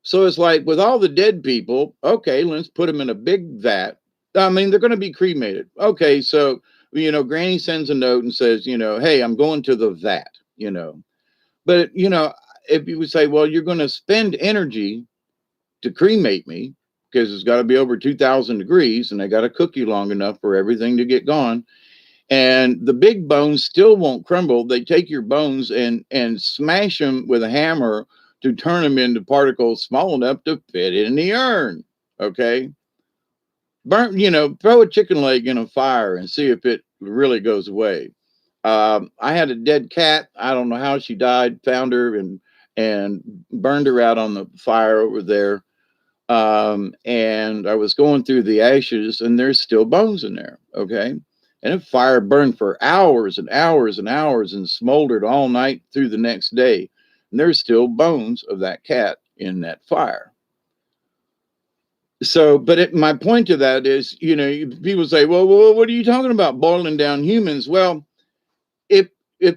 So it's like with all the dead people, okay, let's put them in a big vat. I mean, they're going to be cremated. Okay, so, Granny sends a note and says, hey, I'm going to the vat. But, if you would say, well, you're going to spend energy to cremate me because it's got to be over 2,000 degrees and they got to cook you long enough for everything to get gone. And the big bones still won't crumble. They take your bones and smash them with a hammer to turn them into particles small enough to fit in the urn. Okay. Throw a chicken leg in a fire and see if it really goes away. I had a dead cat. I don't know how she died. Found her and burned her out on the fire over there. And I was going through the ashes, and there's still bones in there. Okay. And the fire burned for hours and hours and hours and smoldered all night through the next day. And there's still bones of that cat in that fire. So, but my point to that is, people say, well, what are you talking about, boiling down humans? Well, if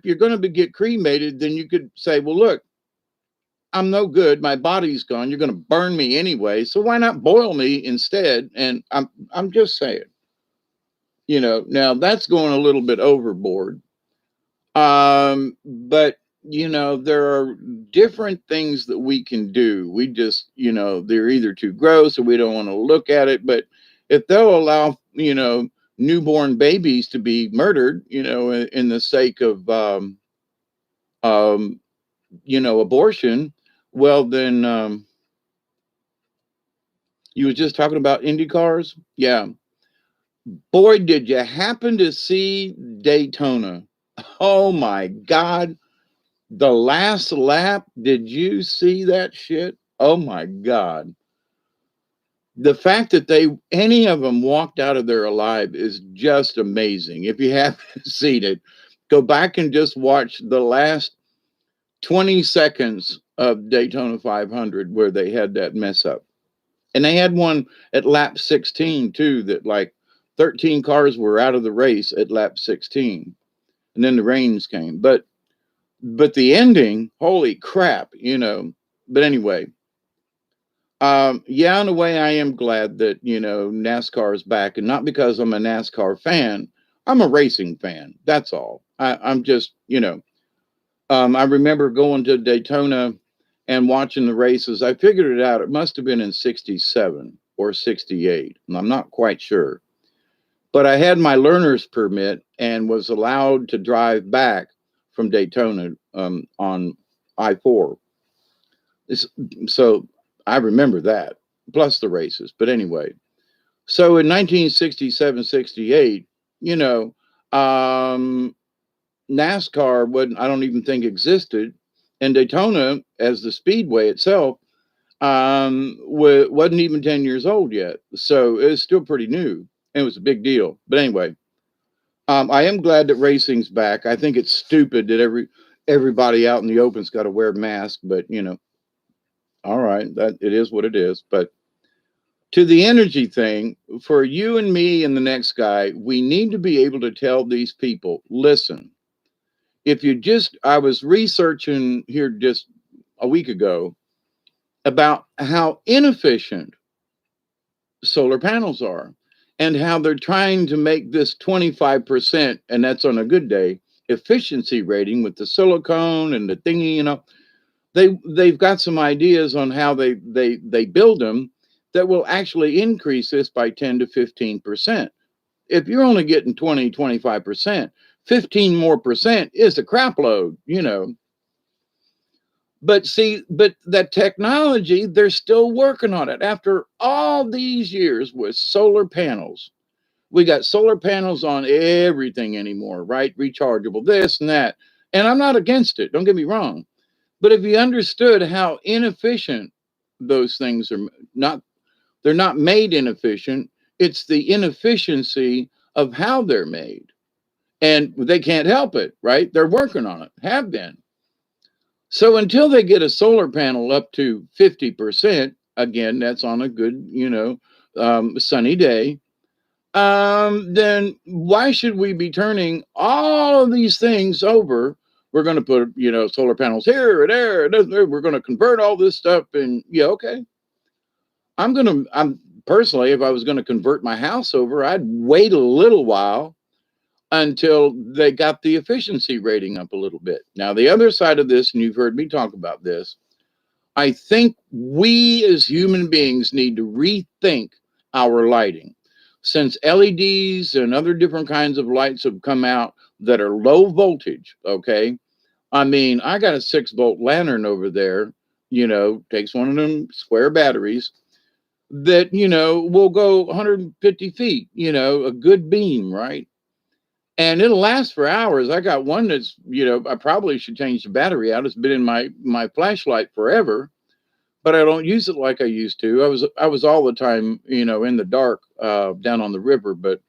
you're going to get cremated, then you could say, well, look, I'm no good. My body's gone. You're going to burn me anyway. So why not boil me instead? And I'm just saying, now that's going a little bit overboard. But there are different things that we can do. We just, they're either too gross or we don't want to look at it. But if they'll allow, newborn babies to be murdered, in the sake of, abortion, well, then, you was just talking about Indy cars. Yeah. Boy, did you happen to see Daytona? Oh my God. The last lap, did you see that shit? Oh my God. The fact that any of them walked out of there alive is just amazing. If you haven't seen it, go back and just watch the last 20 seconds of Daytona 500 where they had that mess up. And they had one at lap 16 too, that like 13 cars were out of the race at lap 16. And then the rains came. But the ending, holy crap, But anyway, yeah, in a way, I am glad that, NASCAR is back. And not because I'm a NASCAR fan, I'm a racing fan. That's all. I'm just, I remember going to Daytona and watching the races. I figured it out. It must have been in 67 or 68. I'm not quite sure. But I had my learner's permit and was allowed to drive back from Daytona on I-4. So I remember that, plus the races. But anyway, so in 1967, 68, you know, um, NASCAR wasn't, I don't even think existed. And Daytona, as the speedway itself, wasn't even 10 years old yet. So it's still pretty new. And it was a big deal. But anyway, I am glad that racing's back. I think it's stupid that everybody out in the open's got to wear masks, but all right, that it is what it is. But to the energy thing, for you and me and the next guy, we need to be able to tell these people, listen, if you just, I was researching here just a week ago about how inefficient solar panels are and how they're trying to make this 25%, and that's on a good day, efficiency rating with the silicone and the thingy. They've got some ideas on how they build them that will actually increase this by 10 to 15%. If you're only getting 20, 25%, 15 more percent is a crap load. But see, but that technology, they're still working on it. After all these years with solar panels, we got solar panels on everything anymore, right? Rechargeable, this and that. And I'm not against it, don't get me wrong. But if you understood how inefficient those things are, not, they're not made inefficient, it's the inefficiency of how they're made. And they can't help it, right? They're working on it, have been. So until they get a solar panel up to 50%, again, that's on a good, sunny day, then why should we be turning all of these things over? We're going to put, solar panels here or there. We're going to convert all this stuff. And yeah, okay. I'm personally, if I was going to convert my house over, I'd wait a little while until they got the efficiency rating up a little bit. Now, the other side of this, and you've heard me talk about this, I think we as human beings need to rethink our lighting. Since LEDs and other different kinds of lights have come out that are low voltage, okay? I mean, I got a 6-volt lantern over there, takes one of them square batteries that, will go 150 feet, a good beam, right? And it'll last for hours. I got one that's, I probably should change the battery out. It's been in my flashlight forever, but I don't use it like I used to. I was all the time, in the dark down on the river. But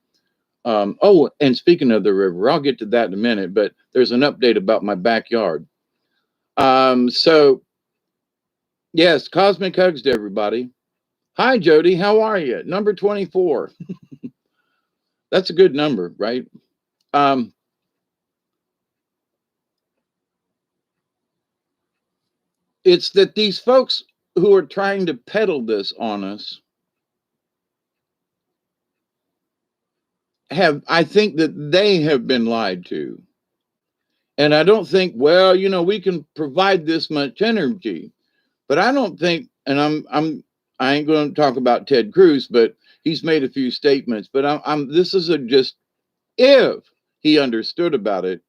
oh, and speaking of the river, I'll get to that in a minute. But there's an update about my backyard. So yes, cosmic hugs to everybody. Hi, Jody. How are you? Number 24. That's a good number, right? It's that these folks who are trying to peddle this on us I think that they have been lied to. And I don't think, well, we can provide this much energy, but I don't think, and I ain't going to talk about Ted Cruz, but he's made a few statements, but this is just, if he understood about it,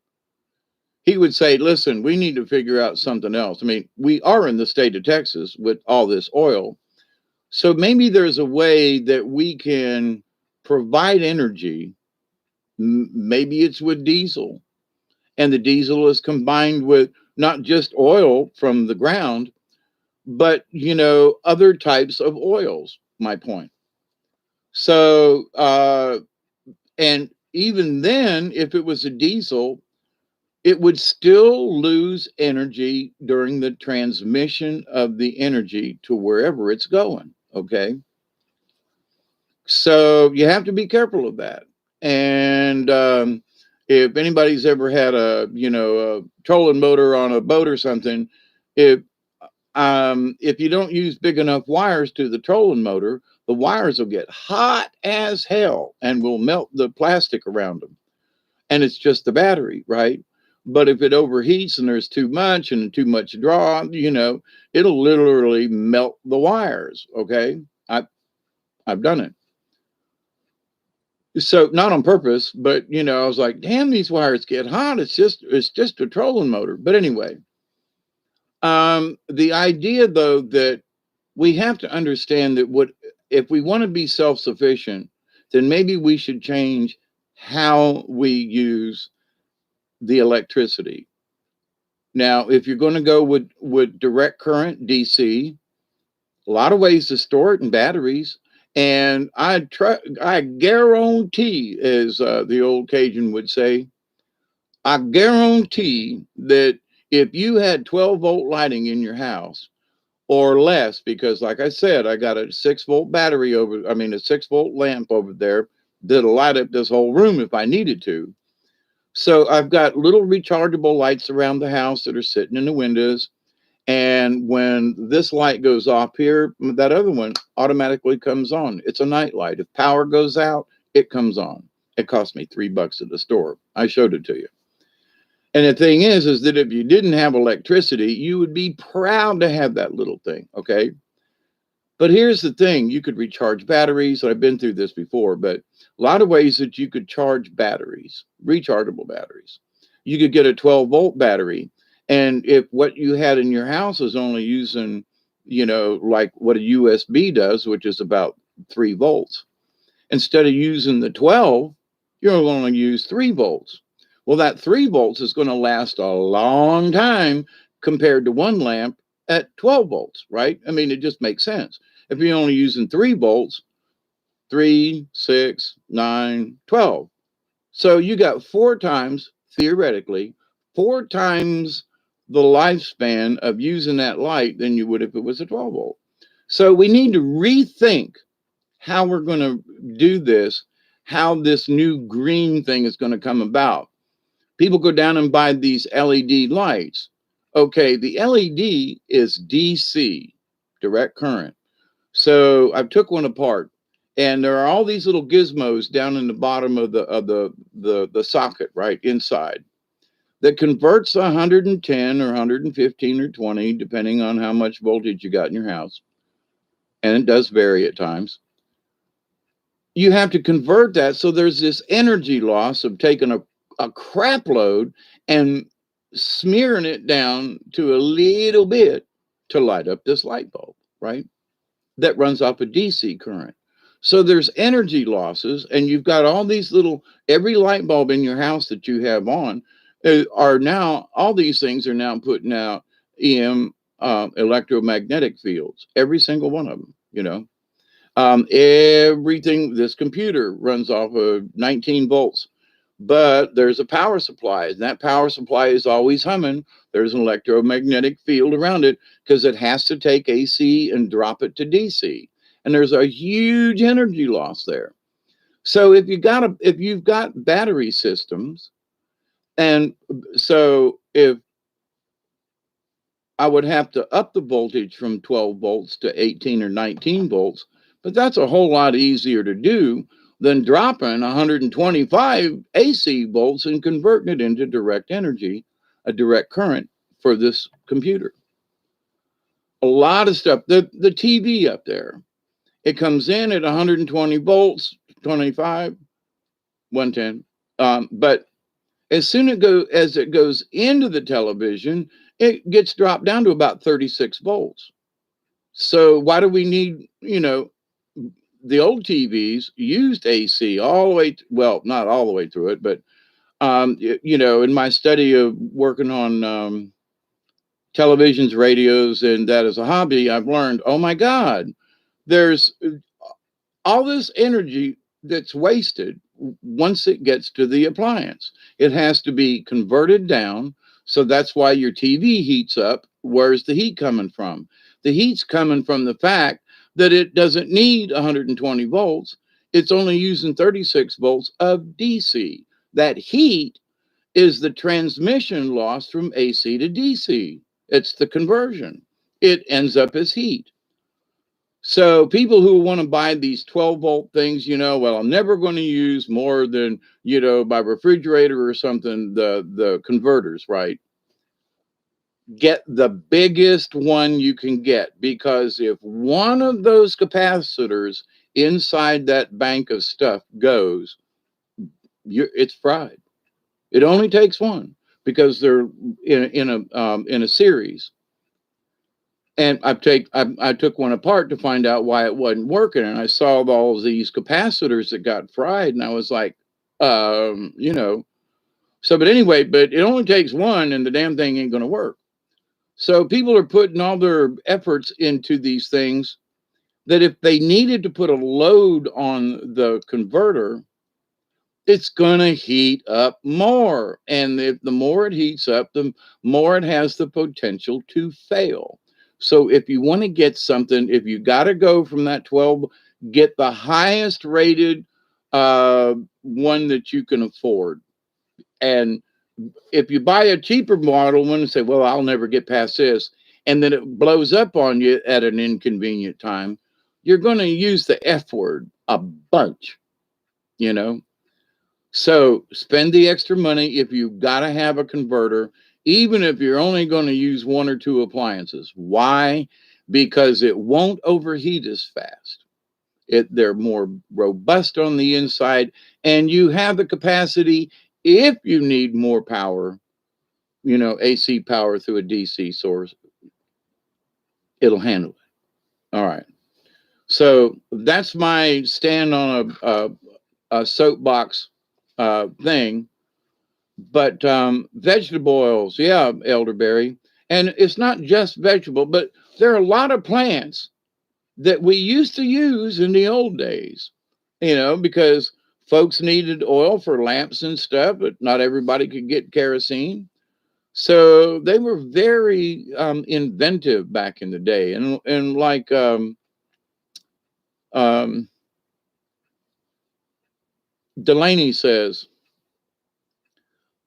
he would say, listen, we need to figure out something else. I mean, we are in the state of Texas with all this oil. So maybe there's a way that we can provide energy. Maybe it's with diesel, and the diesel is combined with not just oil from the ground, but, other types of oils, my point. So, and even then, if it was a diesel, it would still lose energy during the transmission of the energy to wherever it's going. Okay. So you have to be careful of that. And if anybody's ever had a trolling motor on a boat or something, if you don't use big enough wires to the trolling motor, the wires will get hot as hell and will melt the plastic around them. and it's just the battery, right? But if it overheats and there's too much draw, it'll literally melt the wires. Okay. I've done it. So not on purpose, but I was like, damn, these wires get hot. It's just a trolling motor. But anyway, the idea though that we have to understand that what if we want to be self-sufficient, then maybe we should change how we use the electricity. Now, if you're going to go with direct current DC, a lot of ways to store it in batteries. And I guarantee, as the old Cajun would say, I guarantee that if you had 12-volt lighting in your house or less, because like I said, I got a 6-volt battery a 6-volt lamp over there that'll light up this whole room if I needed to. So I've got little rechargeable lights around the house that are sitting in the windows. And when this light goes off here, that other one automatically comes on. It's a night light. If power goes out, it comes on. It cost me $3 at the store. I showed it to you. And the thing is that if you didn't have electricity, you would be proud to have that little thing. Okay. But here's the thing, you could recharge batteries. I've been through this before, but a lot of ways that you could charge batteries, rechargeable batteries. You could get a 12-volt battery. And if what you had in your house is only using, like what a USB does, which is about 3 volts, instead of using the 12, you're going to use 3 volts. Well, that 3 volts is going to last a long time compared to one lamp at 12 volts, right? I mean, it just makes sense. If you're only using 3 volts, 3, 6, 9, 12. So you got 4 times, theoretically, 4 times the lifespan of using that light than you would if it was a 12 volt. So we need to rethink how we're going to do this, how this new green thing is going to come about. People go down and buy these LED lights. Okay, the LED is DC, direct current. So I took one apart, and there are all these little gizmos down in the bottom of the socket, right inside, that converts 110 or 115 or 20, depending on how much voltage you got in your house. And it does vary at times. You have to convert that. So there's this energy loss of taking a crap load and smearing it down to a little bit to light up this light bulb, right? That runs off a DC current. So there's energy losses, and you've got all these every light bulb in your house that you have on all these things are now putting out electromagnetic fields, every single one of them. Everything, this computer runs off of 19 volts, but there's a power supply, and that power supply is always humming. There's an electromagnetic field around it because it has to take AC and drop it to DC. And there's a huge energy loss there. So if you've got battery systems, and so if I would have to up the voltage from 12 volts to 18 or 19 volts, but that's a whole lot easier to do than dropping 125 AC volts and converting it into direct energy, a direct current for this computer. A lot of stuff. The TV up there, it comes in at 120 volts, 25, 110. But as it goes into the television, it gets dropped down to about 36 volts. So why do we need, the old TVs used AC all the way, well, not all the way through it, but, in my study of working on televisions, radios, and that as a hobby, I've learned, oh my God, there's all this energy that's wasted once it gets to the appliance. It has to be converted down. So that's why your TV heats up. Where's the heat coming from? The heat's coming from the fact that it doesn't need 120 volts. It's only using 36 volts of DC. That heat is the transmission loss from AC to DC. It's the conversion. It ends up as heat. So people who want to buy these 12-volt things, well, I'm never going to use more than, my refrigerator or something, the converters, right? Get the biggest one you can get, because if one of those capacitors inside that bank of stuff goes, it's fried. It only takes one, because they're in a series. And I took one apart to find out why it wasn't working, and I saw all of these capacitors that got fried, and I was like, you know. So, but anyway, but it only takes one, and the damn thing ain't going to work. So people are putting all their efforts into these things that if they needed to put a load on the converter, it's going to heat up more. And if the more it heats up, the more it has the potential to fail. So if you want to get something, if you got to go from that 12, get the highest rated one that you can afford. And if you buy a cheaper model one and say, well, I'll never get past this, and then it blows up on you at an inconvenient time, you're going to use the F word a bunch, you know? So spend the extra money if you've got to have a converter, even if you're only going to use one or two appliances. Why? Because it won't overheat as fast. They're more robust on the inside, and you have the capacity, if you need more power, AC power through a DC source, it'll handle it. All right. So that's my stand on a soapbox thing. But vegetable oils, yeah, elderberry. And it's not just vegetable, but there are a lot of plants that we used to use in the old days, because folks needed oil for lamps and stuff, but not everybody could get kerosene. So they were very inventive back in the day. And like um, Delaney says,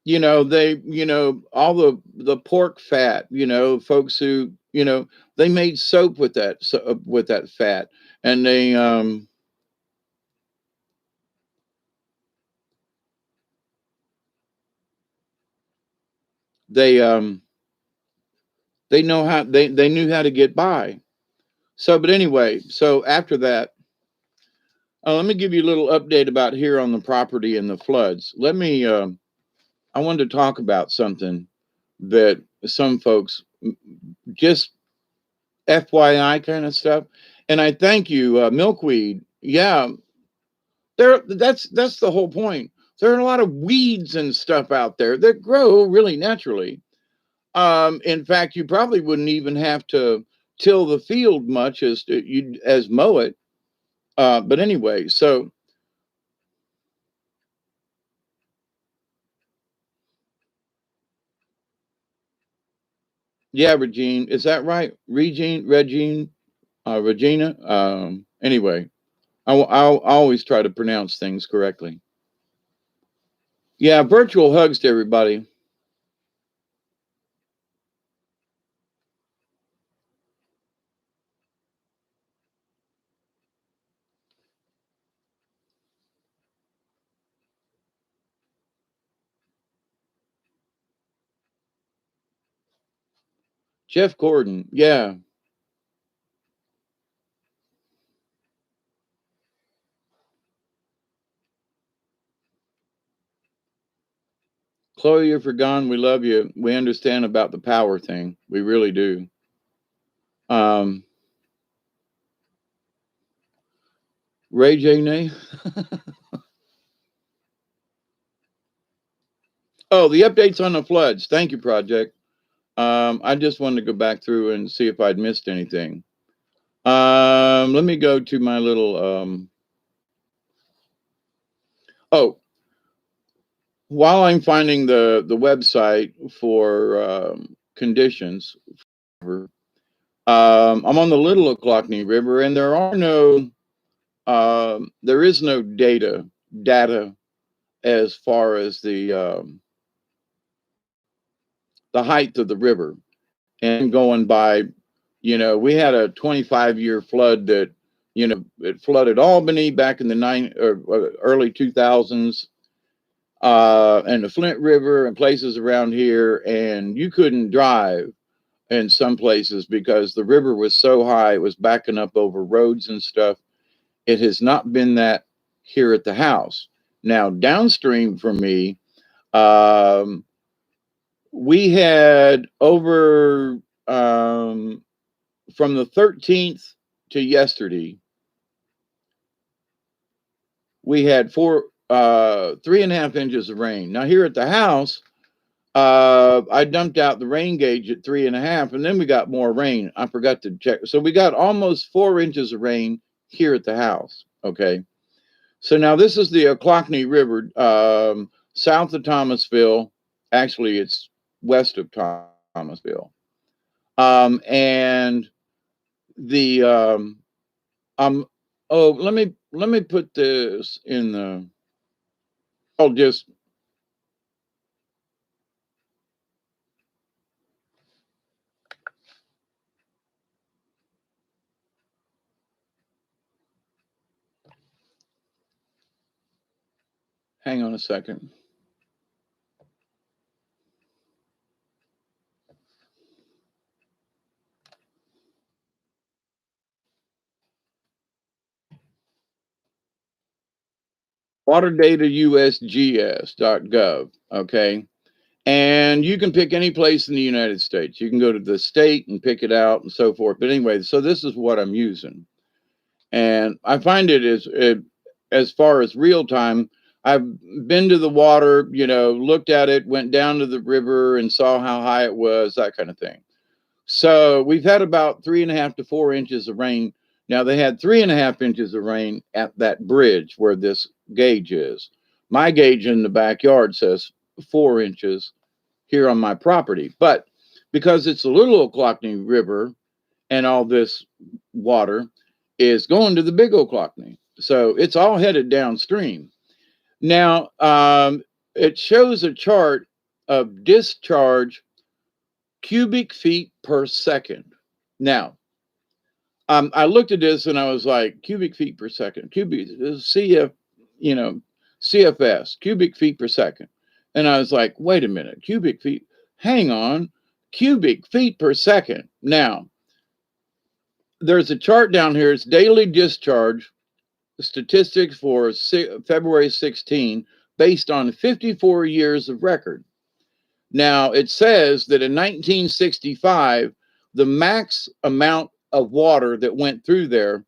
all the pork fat, folks who, they made soap with that fat, and they they knew how to get by. So, but anyway, so after that, let me give you a little update about here on the property and the floods. I wanted to talk about something that some folks, just FYI kind of stuff. And I thank you, milkweed. Yeah, that's the whole point. There are a lot of weeds and stuff out there that grow really naturally. In fact, you probably wouldn't even have to till the field much as mow it. But anyway, so yeah, Regine, is that right? Regina. Anyway, I'll always try to pronounce things correctly. Yeah, virtual hugs to everybody. Jeff Gordon, yeah. Chloe, if you're gone, we love you. We understand about the power thing. We really do. Um, Ray J. Nay. Oh, the updates on the floods. Thank you, Project. I just wanted to go back through and see if I'd missed anything. Let me go to my little. Oh, while I'm finding the website for conditions, I'm on the Little Ochlockonee River, and there is no data as far as the height of the river, and going by We had a 25-year flood that, it flooded Albany back in the early 2000s, and the Flint River and places around here, and you couldn't drive in some places because the river was so high, it was backing up over roads and stuff. It has not been that here at the house. Now, downstream from me, um, we had over from the 13th to yesterday, we had 3.5 inches of rain. Now, here at the house, I dumped out the rain gauge at 3.5, and then we got more rain. I forgot to check. So we got almost 4 inches of rain here at the house. Okay. So now this is the Ochlockonee River, south of Thomasville. Actually, it's west of Thomasville. And the oh, let me put this in the. I'll just hang on a second. waterdatausgs.gov. Okay. And you can pick any place in the United States. You can go to the state and pick it out and so forth. But anyway, so this is what I'm using. And I find as far as real time, I've been to the water, looked at it, went down to the river and saw how high it was, that kind of thing. So we've had about 3.5 to 4 inches of rain. Now they had 3.5 inches of rain at that bridge where this gauge is. My gauge in the backyard says 4 inches here on my property. But because it's a little Ochlockonee River and all this water is going to the big Ochlockonee. So it's all headed downstream. Now, it shows a chart of discharge cubic feet per second. Now, I looked at this and I was like, cubic feet per second, CF, CFS, cubic feet per second. And I was like, wait a minute, cubic feet, hang on, cubic feet per second. Now, there's a chart down here, it's daily discharge statistics for February 16, based on 54 years of record. Now, it says that in 1965, the max amount of water that went through there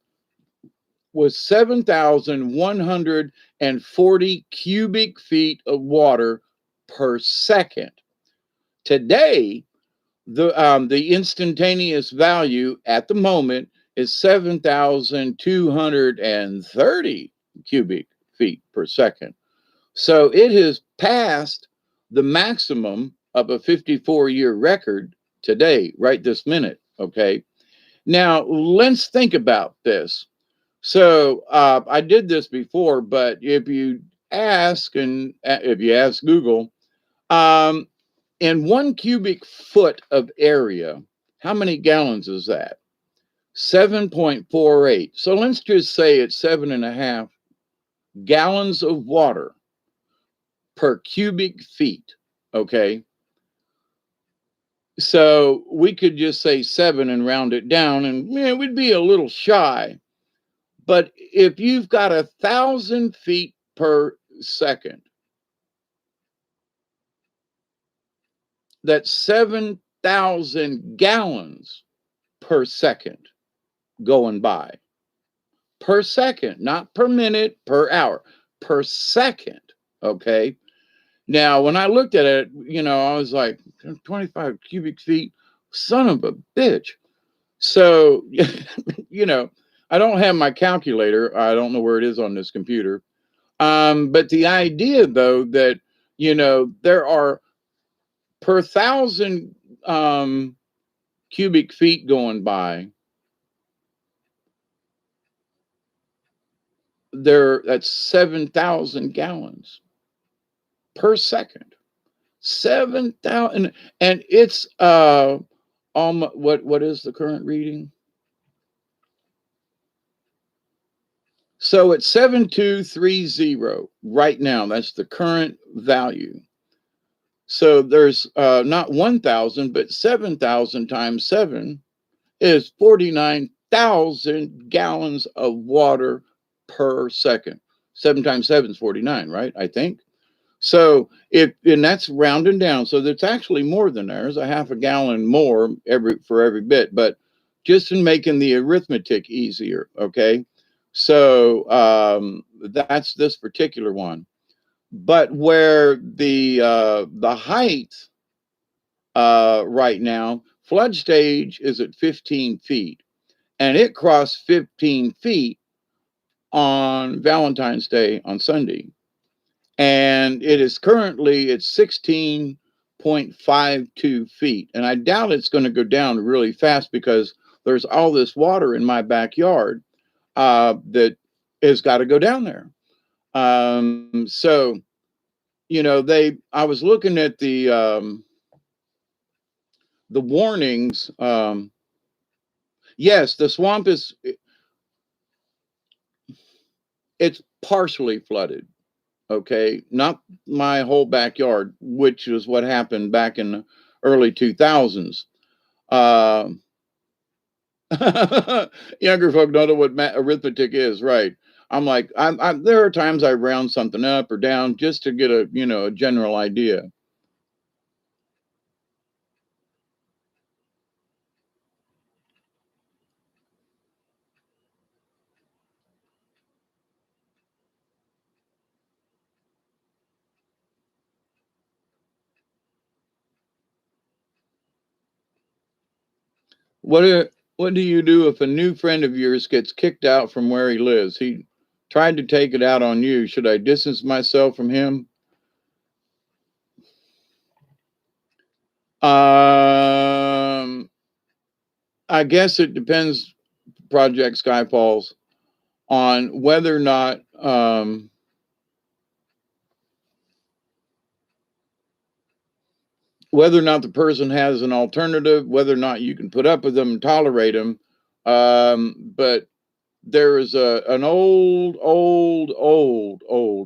was 7,140 cubic feet of water per second. Today, the instantaneous value at the moment is 7,230 cubic feet per second. So it has passed the maximum of a 54-year record today, right this minute. Okay. Now, let's think about this. So I did this before, but if you ask Google, in 1 cubic foot of area, how many gallons is that? 7.48. So let's just say it's 7.5 gallons of water per cubic feet. Okay. So we could just say 7 and round it down, and we'd be a little shy. But if you've got 1,000 feet per second, that's 7,000 gallons per second going by. Per second, not per minute, per hour, per second. Okay. Now, when I looked at it, I was like, 25 cubic feet, son of a bitch. So, I don't have my calculator. I don't know where it is on this computer. But the idea, though, that, there are per 1,000 cubic feet going by, that's 7,000 gallons per second. 7,000, and it's What is the current reading? So it's 7230 right now. That's the current value. So there's not 1,000, but 7,000 times 7 is 49,000 gallons of water per second. 7 times 7 is 49, right? I think. So and that's rounding down. So that's actually more than there's a half a gallon more for every bit, but just in making the arithmetic easier. Okay. So that's this particular one. But where the height right now, flood stage is at 15 feet, and it crossed 15 feet on Valentine's Day on Sunday, and it is currently at 16.52 feet, and I doubt it's going to go down really fast because there's all this water in my backyard that has got to go down there. So I was looking at the warnings. Yes, the swamp it's partially flooded. Okay, not my whole backyard, which is what happened back in the early 2000s. Uh, Younger folk don't know what arithmetic is, right? I'm like, there are times I round something up or down just to get a general idea. What do you do if a new friend of yours gets kicked out from where he lives? He tried to take it out on you. Should I distance myself from him? Um, I guess it depends, Project Skyfalls, on whether or not the person has an alternative, whether or not you can put up with them and tolerate them. But there is an old,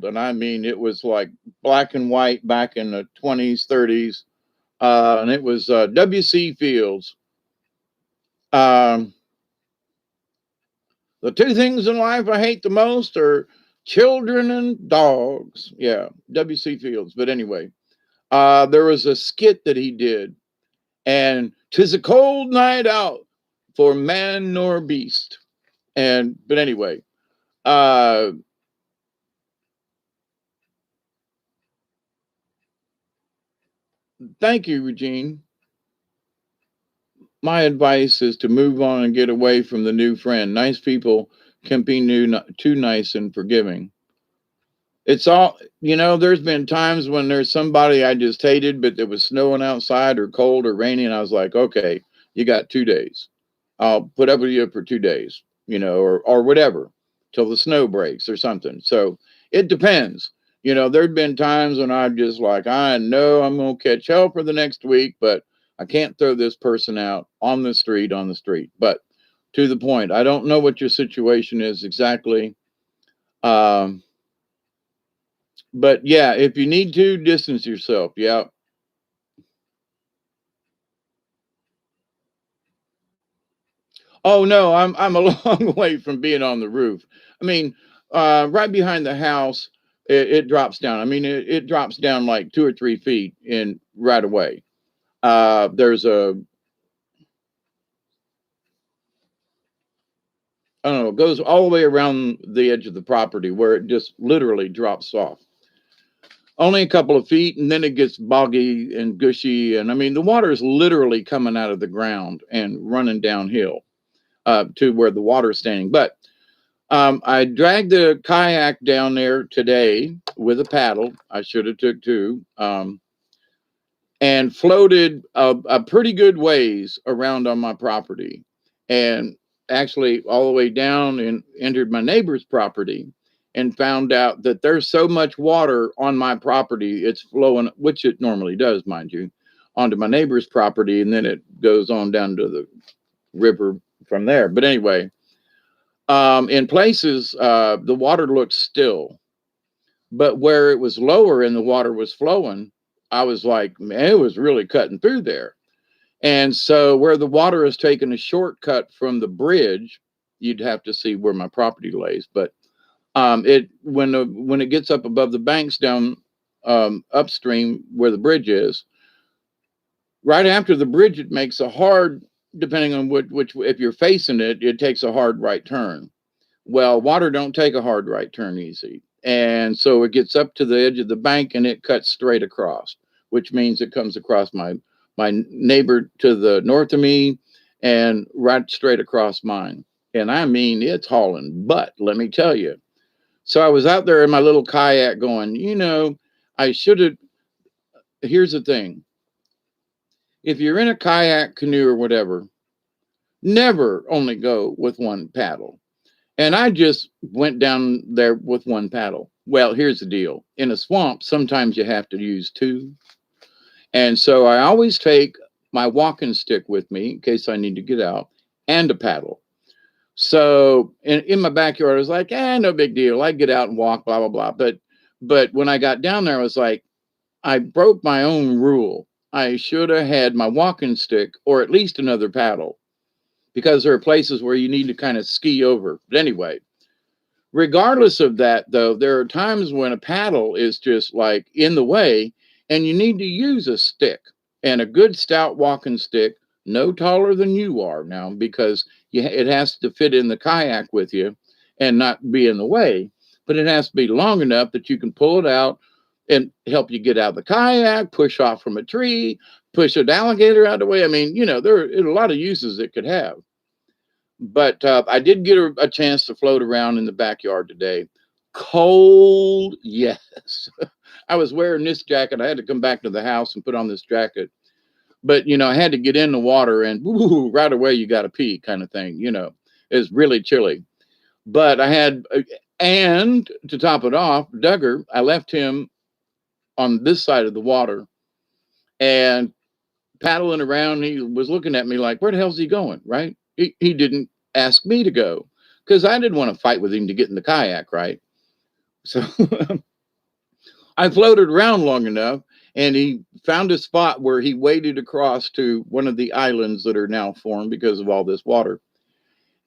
and I mean it was like black and white back in the 20s, 30s, and it was W.C. Fields. Um, the two things in life I hate the most are children and dogs. Yeah, W.C. Fields. But anyway, there was a skit that he did, and "'tis a cold night out for man nor beast." But anyway, uh, thank you, Regine. My advice is to move on and get away from the new friend. Nice people can be too nice and forgiving. It's there's been times when there's somebody I just hated, but there was snowing outside or cold or rainy, and I was like, okay, you got 2 days. I'll put up with you for 2 days, or whatever, till the snow breaks or something. So it depends. There'd been times when I'm just like, I know I'm going to catch hell for the next week, but I can't throw this person out on the street. But to the point, I don't know what your situation is exactly. Um, but yeah, if you need to distance yourself, yeah. Oh no, I'm a long way from being on the roof. I mean, right behind the house, it drops down. I mean, it drops down like 2 or 3 feet in right away. There's I don't know, it goes all the way around the edge of the property where it just literally drops off. Only a couple of feet, and then it gets boggy and gushy. And I mean, the water is literally coming out of the ground and running downhill to where the water is standing. But I dragged the kayak down there today with a paddle. I should have took two, and floated a pretty good ways around on my property, and actually all the way down and entered my neighbor's property, and found out that there's so much water on my property, it's flowing, which it normally does, mind you, onto my neighbor's property, and then it goes on down to the river from there. But anyway, in places, the water looked still, but where it was lower and the water was flowing, I was like, man, it was really cutting through there. And so where the water is taking a shortcut from the bridge, you'd have to see where my property lays. But it when it gets up above the banks down upstream where the bridge is, right after the bridge, it makes a hard, depending on which if you're facing it, it takes a hard right turn. Well, water don't take a hard right turn easy. And so it gets up to the edge of the bank and it cuts straight across, which means it comes across my neighbor to the north of me and right straight across mine. And I mean, it's hauling butt, let me tell you. So I was out there in my little kayak going, I should have. Here's the thing. If you're in a kayak, canoe, or whatever, never only go with one paddle. And I just went down there with one paddle. Well, here's the deal. In a swamp, sometimes you have to use two. And so I always take my walking stick with me in case I need to get out and a paddle. So in my backyard, I was like, no big deal. I get out and walk, blah, blah, blah. But when I got down there, I was like, I broke my own rule. I should have had my walking stick or at least another paddle, because there are places where you need to kind of ski over. But anyway, regardless of that, though, there are times when a paddle is just like in the way and you need to use a stick, and a good stout walking stick, no taller than you are now, because it has to fit in the kayak with you and not be in the way, but it has to be long enough that you can pull it out and help you get out of the kayak, push off from a tree, push an alligator out of the way. I mean, there are a lot of uses it could have. But I did get a chance to float around in the backyard today. Cold, yes. I was wearing this jacket. I had to come back to the house and put on this jacket. But, I had to get in the water and right away you got to pee kind of thing. It's really chilly. But and to top it off, Duggar, I left him on this side of the water and paddling around. He was looking at me like, where the hell's he going? Right. He didn't ask me to go because I didn't want to fight with him to get in the kayak. Right. So I floated around long enough and he found a spot where he waded across to one of the islands that are now formed because of all this water,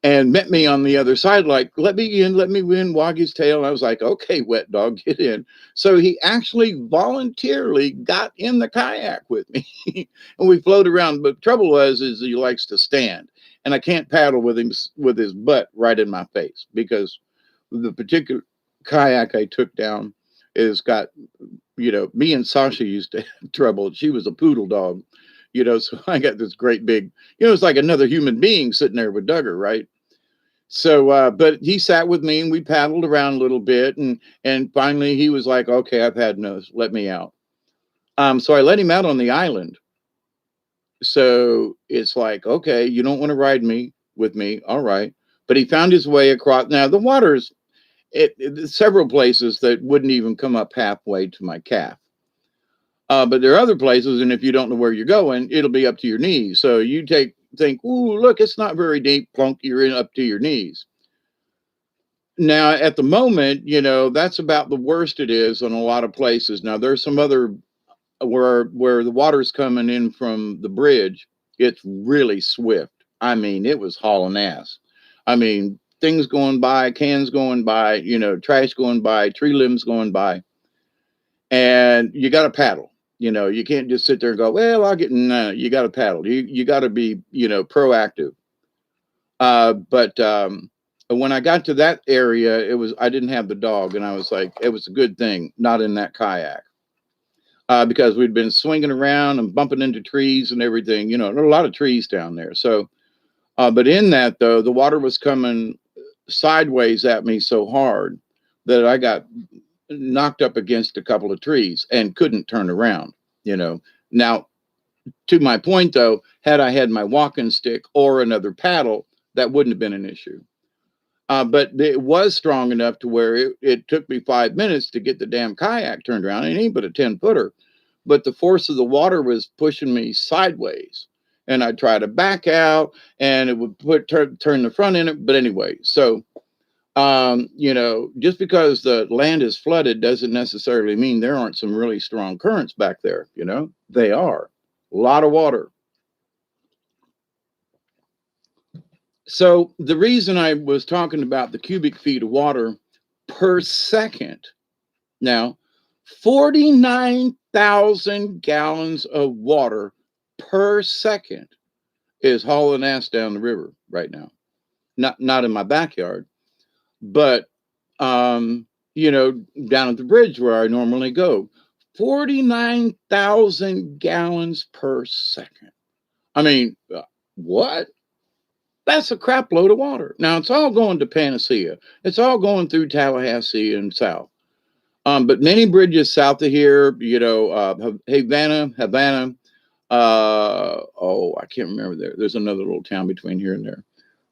and met me on the other side, like, let me in, wag his tail. And I was like, okay, wet dog, get in. So he actually voluntarily got in the kayak with me and we floated around. But the trouble is he likes to stand, and I can't paddle with him with his butt right in my face, because the particular kayak I took down is got, me and Sasha used to have trouble. She was a poodle dog, so I got this great big, it's like another human being sitting there with Duggar, right? So, but he sat with me and we paddled around a little bit, and finally he was like, okay, I've had enough, let me out. So I let him out on the island. So it's like, okay, you don't want to ride with me. All right. But he found his way across. Now the water's several places that wouldn't even come up halfway to my calf. But there are other places, and if you don't know where you're going, it'll be up to your knees. So you think, ooh, look, it's not very deep. Plunk, you're in up to your knees. Now, at the moment, that's about the worst it is in a lot of places. Now, there's some other where the water's coming in from the bridge. It's really swift. I mean, it was hauling ass. I mean, things going by, cans going by, trash going by, tree limbs going by, and you got to paddle. You can't just sit there and go, well, I'll get, no, you got to paddle. You got to be, proactive. But when I got to that area, I didn't have the dog, and I was like, it was a good thing not in that kayak, because we'd been swinging around and bumping into trees and everything. There are a lot of trees down there. So, but in that though, the water was coming sideways at me so hard that I got knocked up against a couple of trees and couldn't turn around. Now, to my point though, had I had my walking stick or another paddle, that wouldn't have been an issue. But it was strong enough to where it took me 5 minutes to get the damn kayak turned around. It ain't but a 10-footer. but the force of the water was pushing me sideways. And I'd try to back out and it would turn the front end. But anyway, so just because the land is flooded doesn't necessarily mean there aren't some really strong currents back there. They are a lot of water. So the reason I was talking about the cubic feet of water per second, now 49,000 gallons of water per second is hauling ass down the river right now. Not in my backyard, but down at the bridge where I normally go. 49,000 gallons per second. I mean, what? That's a crap load of water. Now it's all going to Panacea. It's all going through Tallahassee and south. But many bridges south of here, Havana, I can't remember there. There's another little town between here and there.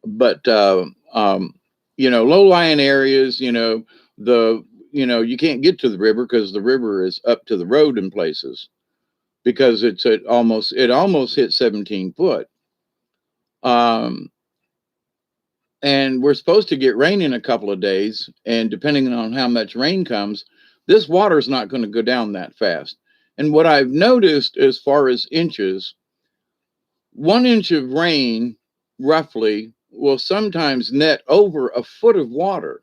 But low-lying areas, you can't get to the river because the river is up to the road in places because it almost hit 17 foot. And we're supposed to get rain in a couple of days, and depending on how much rain comes, this water is not going to go down that fast. And what I've noticed as far as inches, 1 inch of rain roughly will sometimes net over a foot of water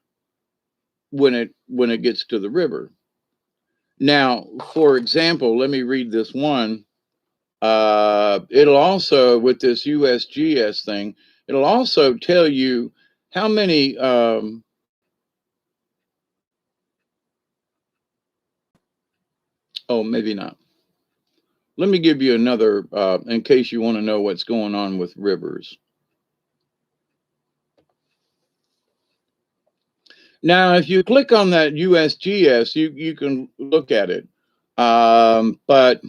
when it gets to the river. Now, for example, let me read this one. It'll also, with this USGS thing, it'll also tell you how many maybe not. Let me give you another in case you want to know what's going on with rivers. Now, if you click on that USGS, you can look at it. But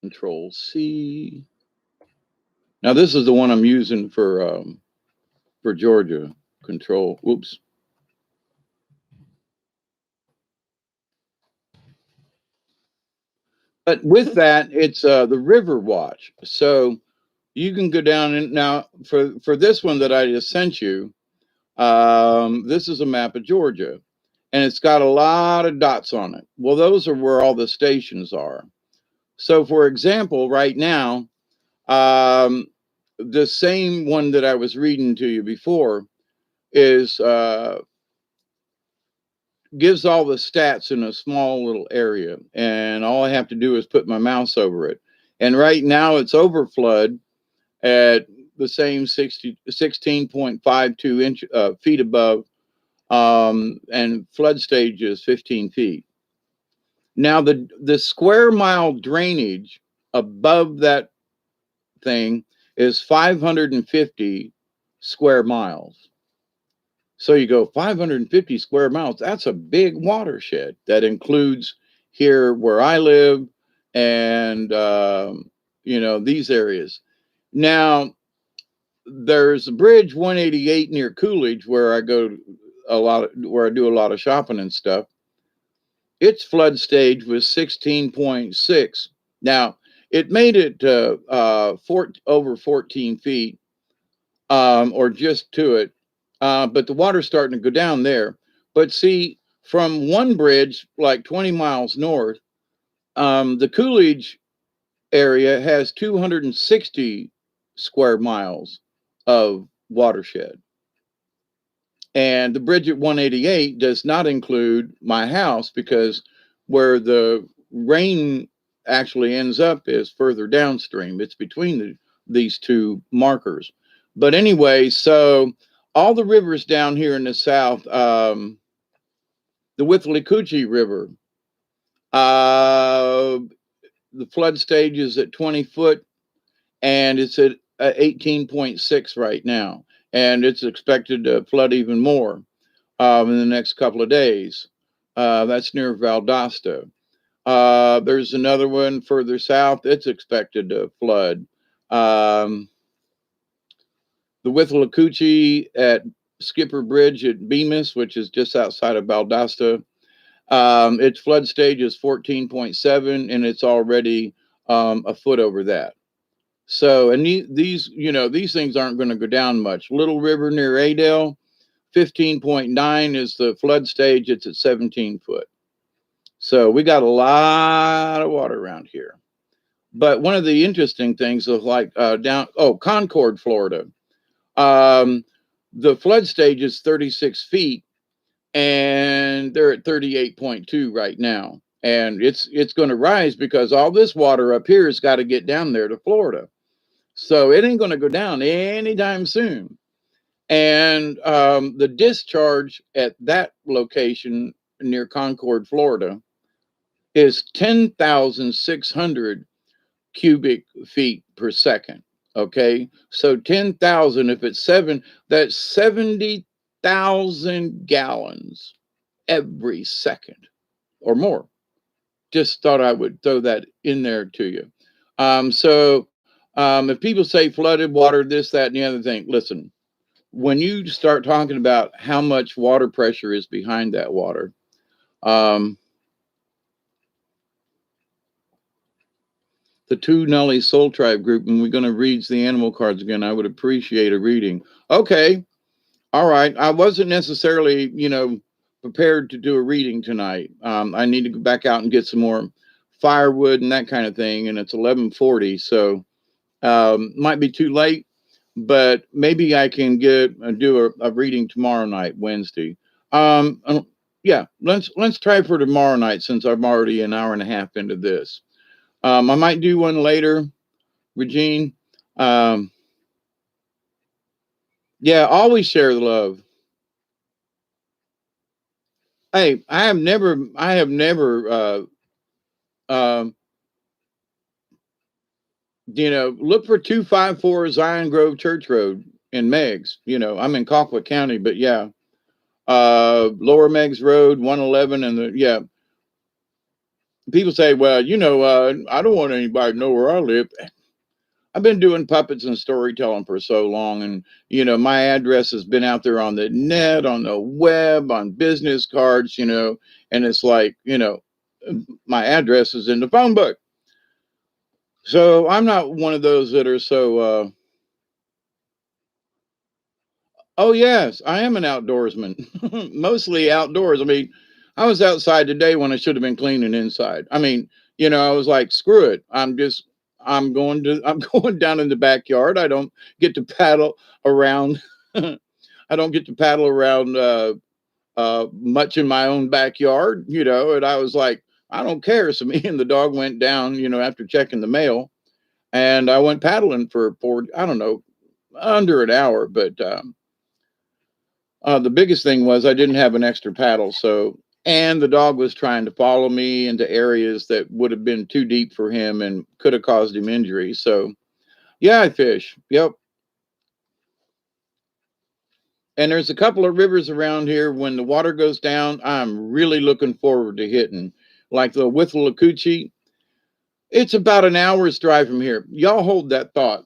Control C. Now, this is the one I'm using for Georgia. Control. Oops. But with that, it's the River Watch. So you can go down and now for this one that I just sent you, this is a map of Georgia, and it's got a lot of dots on it. Well, those are where all the stations are. So, for example, right now, the same one that I was reading to you before is gives all the stats in a small little area, and all I have to do is put my mouse over it. And right now, it's over flood at the same 16.52 feet above, and flood stage is 15 feet. Now, the square mile drainage above that thing is 550 square miles. So you go 550 square miles. That's a big watershed. That includes here where I live and, these areas. Now, there's a bridge 188 near Coolidge where I do a lot of shopping and stuff. Its flood stage was 16.6. Now, it made it over 14 feet, or just to it, but the water's starting to go down there. But see, from one bridge, like 20 miles north, the Coolidge area has 260 square miles of watershed. And the bridge at 188 does not include my house because where the rain actually ends up is further downstream. It's between these two markers. But anyway, so all the rivers down here in the south, the Withlacoochee River, the flood stage is at 20 foot and it's at 18.6 right now. And it's expected to flood even more in the next couple of days. That's near Valdosta. There's another one further south. It's expected to flood. The Withlacoochee at Skipper Bridge at Bemis, which is just outside of Valdosta. Its flood stage is 14.7, and it's already a foot over that. So, and these, these things aren't going to go down much. Little River near Adel, 15.9 is the flood stage. It's at 17 foot. So we got a lot of water around here. But one of the interesting things is like Concord, Florida. Um, the flood stage is 36 feet, and they're at 38.2 right now. And it's going to rise because all this water up here has got to get down there to Florida. So it ain't going to go down anytime soon. And the discharge at that location near Concord, Florida, is 10,600 cubic feet per second. Okay. So 10,000, if it's seven, that's 70,000 gallons every second or more. Just thought I would throw that in there to you. If people say flooded water, this, that, and the other thing, listen, when you start talking about how much water pressure is behind that water, the Two Nully Soul Tribe group, and we're going to read the animal cards again. I would appreciate a reading. Okay. All right. I wasn't necessarily, prepared to do a reading tonight. I need to go back out and get some more firewood and that kind of thing. And it's 11:40. So, might be too late, but maybe I can do a reading tomorrow night, Wednesday. Yeah, let's try for tomorrow night since I'm already an hour and a half into this. I might do one later, Regine. Um, yeah, always share the love. Hey, I have never, um, look for 254 Zion Grove Church Road in Meigs. I'm in Colquitt County, but yeah, Lower Meigs Road, 111, and people say, well, I don't want anybody to know where I live. I've been doing puppets and storytelling for so long, and my address has been out there on the net, on the web, on business cards, and it's like, my address is in the phone book. So I'm not one of those that are so oh yes, I am an outdoorsman. Mostly outdoors. I mean, I was outside today when I should have been cleaning inside. I mean, I was like, screw it. I'm going down in the backyard. I don't get to paddle around. I don't get to paddle around much in my own backyard, and I was like, I don't care. So me and the dog went down, after checking the mail, and I went paddling for I don't know, under an hour, but the biggest thing was I didn't have an extra paddle. So, and the dog was trying to follow me into areas that would have been too deep for him and could have caused him injury. So, yeah, I fish. Yep. And there's a couple of rivers around here. When the water goes down, I'm really looking forward to hitting, like the Withlacoochee. It's about an hour's drive from here. Y'all hold that thought.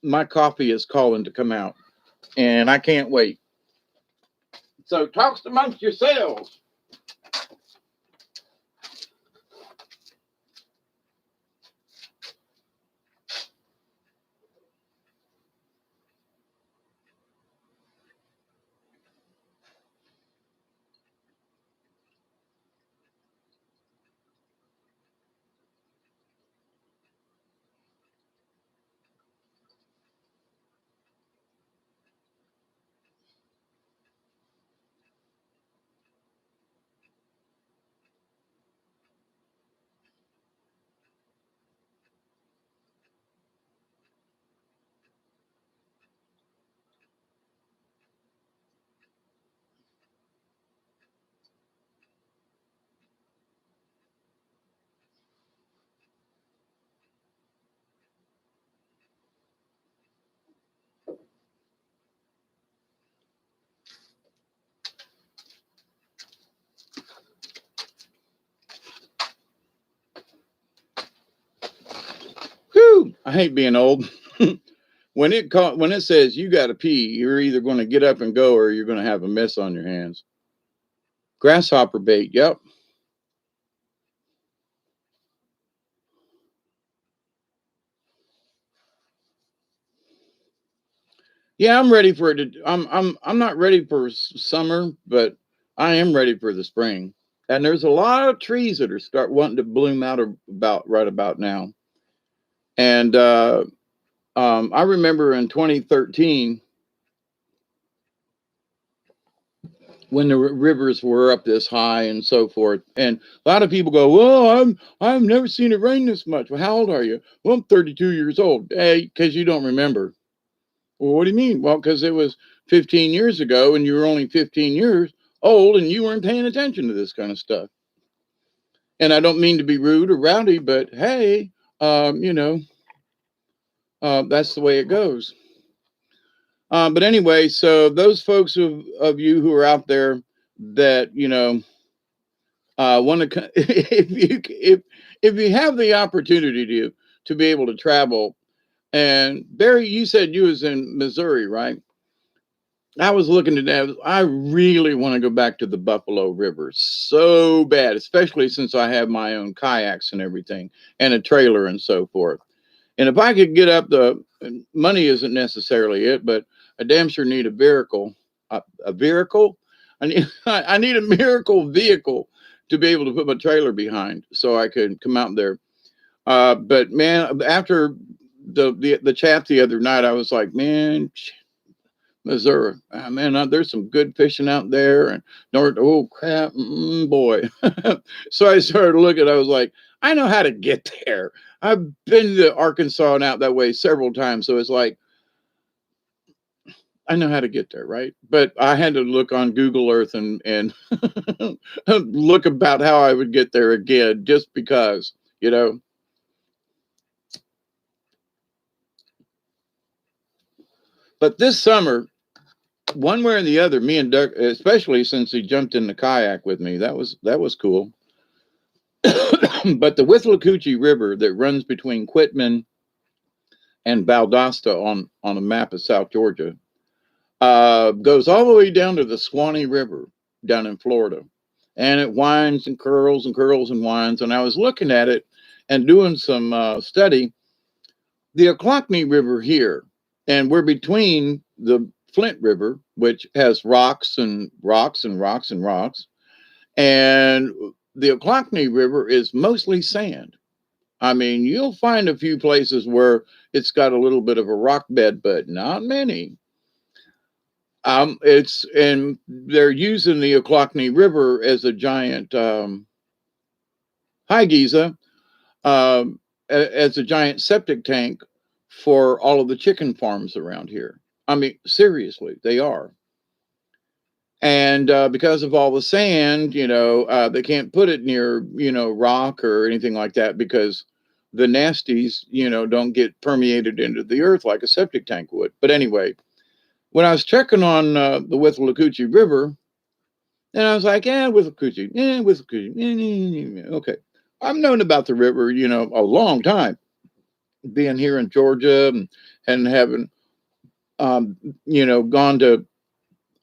My coffee is calling to come out, and I can't wait. So, talks amongst yourselves. Whew, I hate being old. when it says you got to pee, you're either going to get up and go or you're going to have a mess on your hands. Grasshopper bait. Yep. Yeah, I'm ready for it. I'm not ready for summer, but I am ready for the spring. And there's a lot of trees that are start wanting to bloom out about right about now. And I remember in 2013 when the rivers were up this high and so forth. And a lot of people go, "Well, I've never seen it rain this much." Well, how old are you? Well, I'm 32 years old. Hey, because you don't remember. Well, what do you mean? Well, because it was 15 years ago, and you were only 15 years old, and you weren't paying attention to this kind of stuff. And I don't mean to be rude or rowdy, but hey, you know, that's the way it goes. But anyway, so those folks of you who are out there that want to, if you have the opportunity to be able to travel, and Barry, you said you was in Missouri, right? I was looking at that. I really want to go back to the Buffalo River so bad, especially since I have my own kayaks and everything, and a trailer and so forth. And if I could get up money isn't necessarily it, but I damn sure need a vehicle. A vehicle? I need I need a miracle vehicle to be able to put my trailer behind so I could come out there. But man, after the chat the other night, I was like, man, Missouri, man, there's some good fishing out there, and north. Oh crap, boy! So I started looking. I was like, I know how to get there. I've been to Arkansas and out that way several times, so it's like I know how to get there, right? But I had to look on Google Earth and look about how I would get there again, just because, you know. But this summer, one way or the other, me and Doug, especially since he jumped in the kayak with me, that was cool. But the Withlacoochee River that runs between Quitman and Valdosta on a map of South Georgia goes all the way down to the Swanee River down in Florida, and it winds and curls and curls and winds. And I was looking at it and doing some study. The Ochlockonee River here, and we're between the Flint River, which has rocks and rocks and rocks and rocks, and the Ochlockonee River is mostly sand. I mean, you'll find a few places where it's got a little bit of a rock bed, but not many. It's and they're using the Ochlockonee River as a giant hi Giza, as a giant septic tank for all of the chicken farms around here. I mean, seriously, they are. And because of all the sand, they can't put it near, rock or anything like that because the nasties, don't get permeated into the earth like a septic tank would. But anyway, when I was checking on the Withlacoochee River, and I was like, Withlacoochee, Withlacoochee, okay. I've known about the river, a long time, being here in Georgia and having, gone to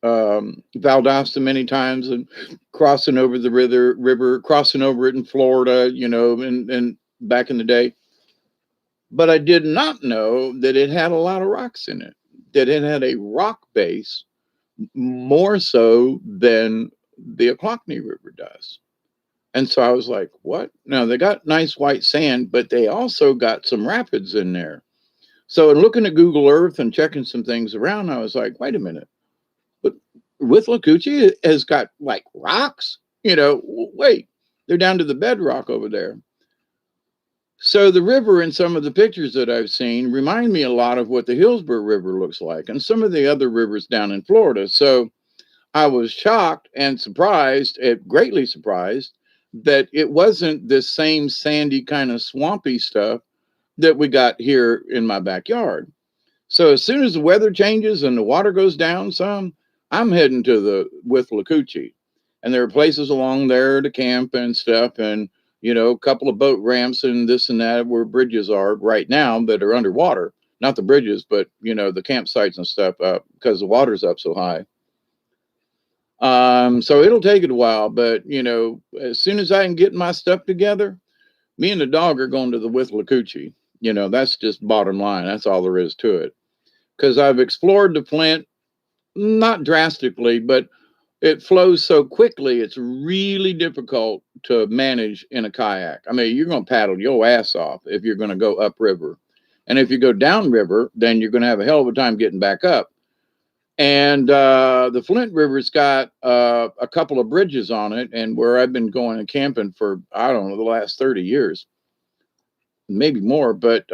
Valdosta many times and crossing over the river, crossing over it in Florida, and back in the day. But I did not know that it had a lot of rocks in it, that it had a rock base more so than the Ochlockonee River does. And so I was like, what? No, they got nice white sand, but they also got some rapids in there. So in looking at Google Earth and checking some things around, I was like, wait a minute. But Withlacoochee has got like rocks, wait, they're down to the bedrock over there. So the river in some of the pictures that I've seen remind me a lot of what the Hillsborough River looks like and some of the other rivers down in Florida. So I was shocked and surprised, greatly surprised, that it wasn't this same sandy kind of swampy stuff that we got here in my backyard. So as soon as the weather changes and the water goes down some, I'm heading to the Withlacoochee. And there are places along there to camp and stuff, and a couple of boat ramps and this and that where bridges are right now that are underwater. not the bridges, but you know, the campsites and stuff, because the water's up so high. So it'll take it a while, but you know, as soon as I can get my stuff together, me and the dog are going to the Withlacoochee. You know, that's just bottom line. That's all there is to it. Because I've explored the Flint, not drastically, but it flows so quickly, it's really difficult to manage in a kayak. I mean, you're going to paddle your ass off if you're going to go upriver. And if you go downriver, then you're going to have a hell of a time getting back up. And the Flint River's got a couple of bridges on it, and where I've been going and camping for, I don't know, the last 30 years, maybe more. But,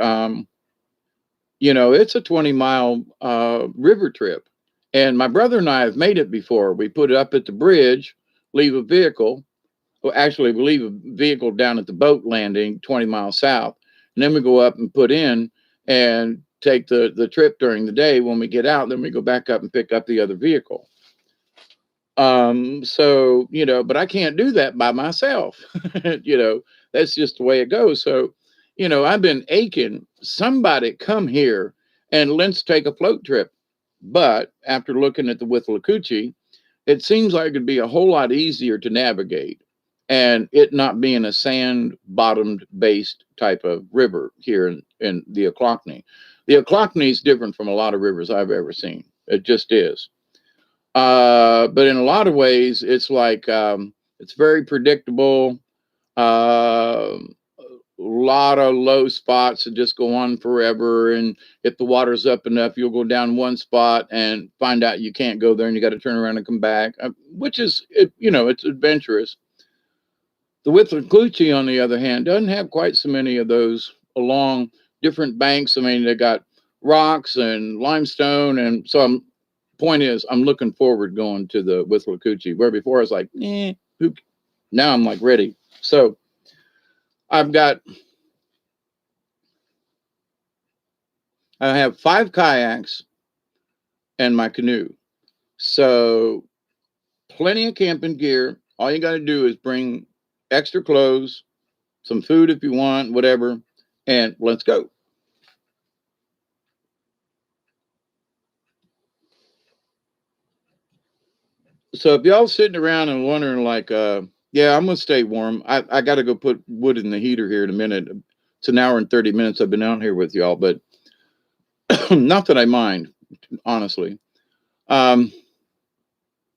you know, it's a 20-mile river trip. And my brother and I have made it before. We put it up at the bridge, leave a vehicle. Well, actually, we leave a vehicle down at the boat landing 20 miles south. And then we go up and put in and take the trip during the day. When we get out, then we go back up and pick up the other vehicle. So, you know, but I can't do that by myself. You know, that's just the way it goes. So, you know, I've been aching, somebody come here and let's take a float trip. But after looking at the Withlacoochee, it seems like it'd be a whole lot easier to navigate, and it not being a sand bottomed based type of river here in the Ochlockonee. The Ochlockonee is different from a lot of rivers I've ever seen. It just is. But in a lot of ways, it's like it's very predictable. A lot of low spots that just go on forever. And if the water's up enough, you'll go down one spot and find out you can't go there, and you got to turn around and come back, which is, you know, it's adventurous. The Withlacoochee, on the other hand, doesn't have quite so many of those along different banks. I mean, they got rocks and limestone, and so point is, I'm looking forward going to the Withlacoochee, where before I was like, now I'm like ready. So I've got, I have 5 kayaks and my canoe. So plenty of camping gear. All you got to do is bring extra clothes, some food if you want, whatever, and let's go. So if y'all sitting around and wondering like, yeah, I'm gonna stay warm. I got to go put wood in the heater here in a minute. It's an hour and 30 minutes I've been out here with y'all, but not that I mind, honestly. Um,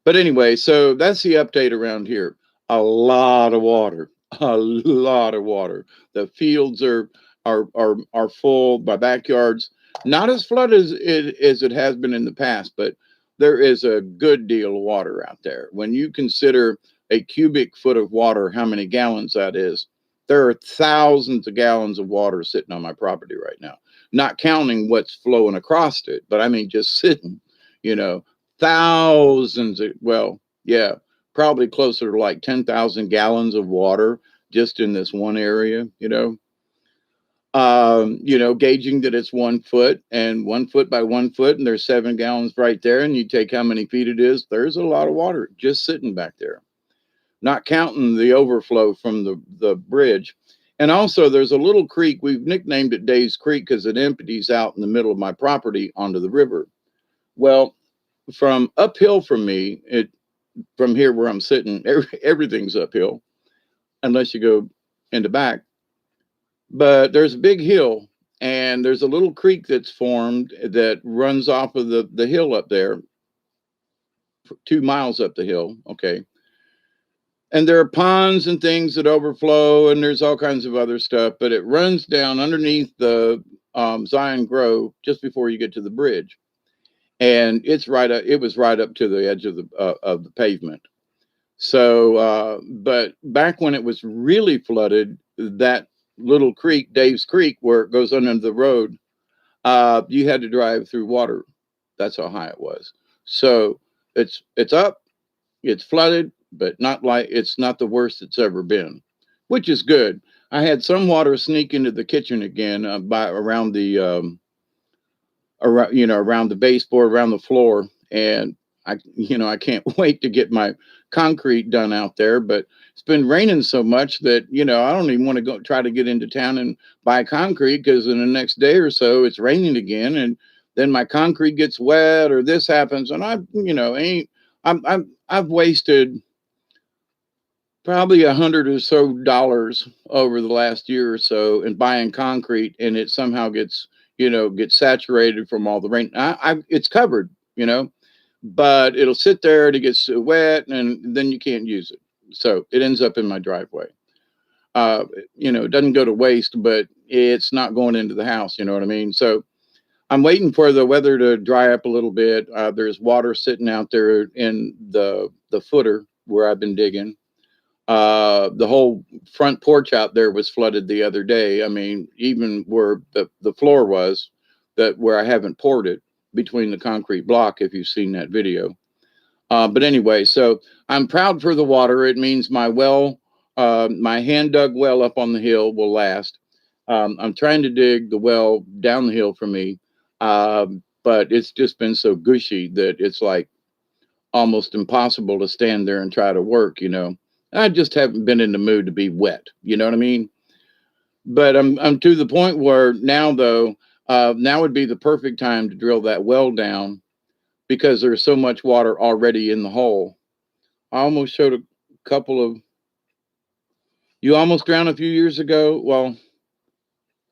but anyway, so that's the update around here. A lot of water, a lot of water. The fields are full. My backyard's not as flooded as it has been in the past, but there is a good deal of water out there. When you consider a cubic foot of water, how many gallons that is, there are thousands of gallons of water sitting on my property right now, not counting what's flowing across it, but I mean just sitting, you know, thousands of, well, yeah, probably closer to like 10,000 gallons of water just in this one area, you know. You know, gauging that it's 1 foot and 1 foot by 1 foot, and there's 7 gallons right there, and you take how many feet it is, there's a lot of water just sitting back there, not counting the overflow from the bridge. And also, there's a little creek. We've nicknamed it Dave's Creek because it empties out in the middle of my property onto the river. Well, from uphill from me, from here where I'm sitting, everything's uphill unless you go in the back. But there's a big hill, and there's a little creek that's formed that runs off of the hill up there, 2 miles up the hill. Okay. And there are ponds and things that overflow, and there's all kinds of other stuff, but it runs down underneath the Zion Grove just before you get to the bridge. And it's right up, it was right up to the edge of the pavement. So, but back when it was really flooded, that little creek, Dave's Creek, where it goes under the road, you had to drive through water. That's how high it was. So it's up, it's flooded, but not like, it's not the worst it's ever been, which is good. I had some water sneak into the kitchen again by around the around, you know, around the baseboard, around the floor, and I can't wait to get my concrete done out there, but it's been raining so much that, I don't even want to go try to get into town and buy concrete, because in the next day or so it's raining again, and then my concrete gets wet or this happens, and I've wasted probably $100 or so over the last year or so in buying concrete, and it somehow gets saturated from all the rain. It's covered, but it'll sit there and it gets wet, and then you can't use it. So it ends up in my driveway. It doesn't go to waste, but it's not going into the house. You know what I mean? So I'm waiting for the weather to dry up a little bit. There's water sitting out there in the footer where I've been digging. The whole front porch out there was flooded the other day. I mean, even where the floor was, that where I haven't poured it, between the concrete block, if you've seen that video. But anyway, so I'm proud for the water. It means my hand dug well up on the hill will last. I'm trying to dig the well down the hill from me, but it's just been so gushy that it's like almost impossible to stand there and try to work. I just haven't been in the mood to be wet. You know what I mean? But I'm to the point where now, though, now would be the perfect time to drill that well down, because there's so much water already in the hole. I almost showed a couple of, you almost drowned a few years ago. Well,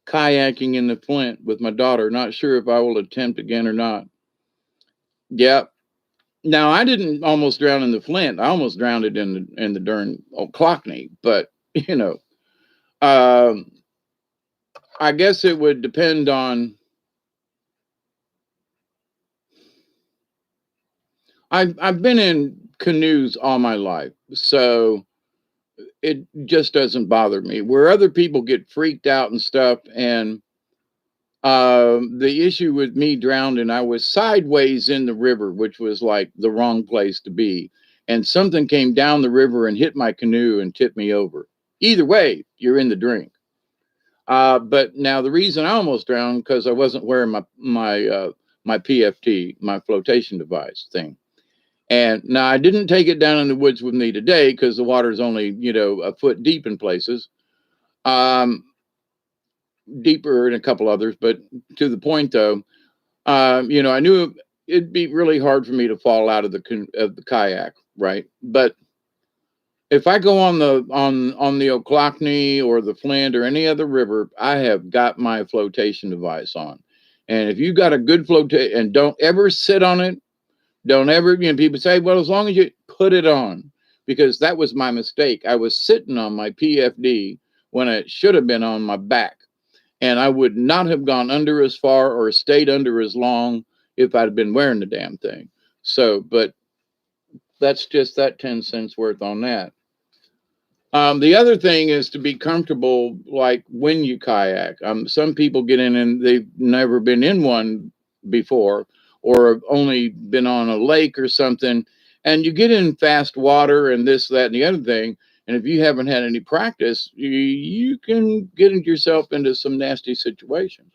kayaking in the Flint with my daughter. Not sure if I will attempt again or not. Yeah. Now, I didn't almost drown in the Flint. I almost drowned it in the darn Clockney. But um, I guess it would depend on. I've been in canoes all my life, so it just doesn't bother me. Where other people get freaked out and stuff, and the issue with me drowning, I was sideways in the river, which was like the wrong place to be, and something came down the river and hit my canoe and tipped me over. Either way, you're in the drink. But now the reason I almost drowned, because I wasn't wearing my PFT, my flotation device thing. And now I didn't take it down in the woods with me today, because the water's only, a foot deep in places, deeper in a couple others. But to the point, though, I knew it'd be really hard for me to fall out of the kayak, right? But if I go on the Oclockney or the Flint or any other river, I have got my flotation device on. And if you got a good flotation, and don't ever sit on it. Don't ever, people say, well, as long as you put it on, because that was my mistake. I was sitting on my PFD when it should have been on my back, and I would not have gone under as far or stayed under as long if I'd been wearing the damn thing. So, but that's just that 10 cents worth on that. The other thing is to be comfortable, like when you kayak. Some people get in and they've never been in one before, or have only been on a lake or something, and you get in fast water and this, that, and the other thing. And if you haven't had any practice, you can get yourself into some nasty situations.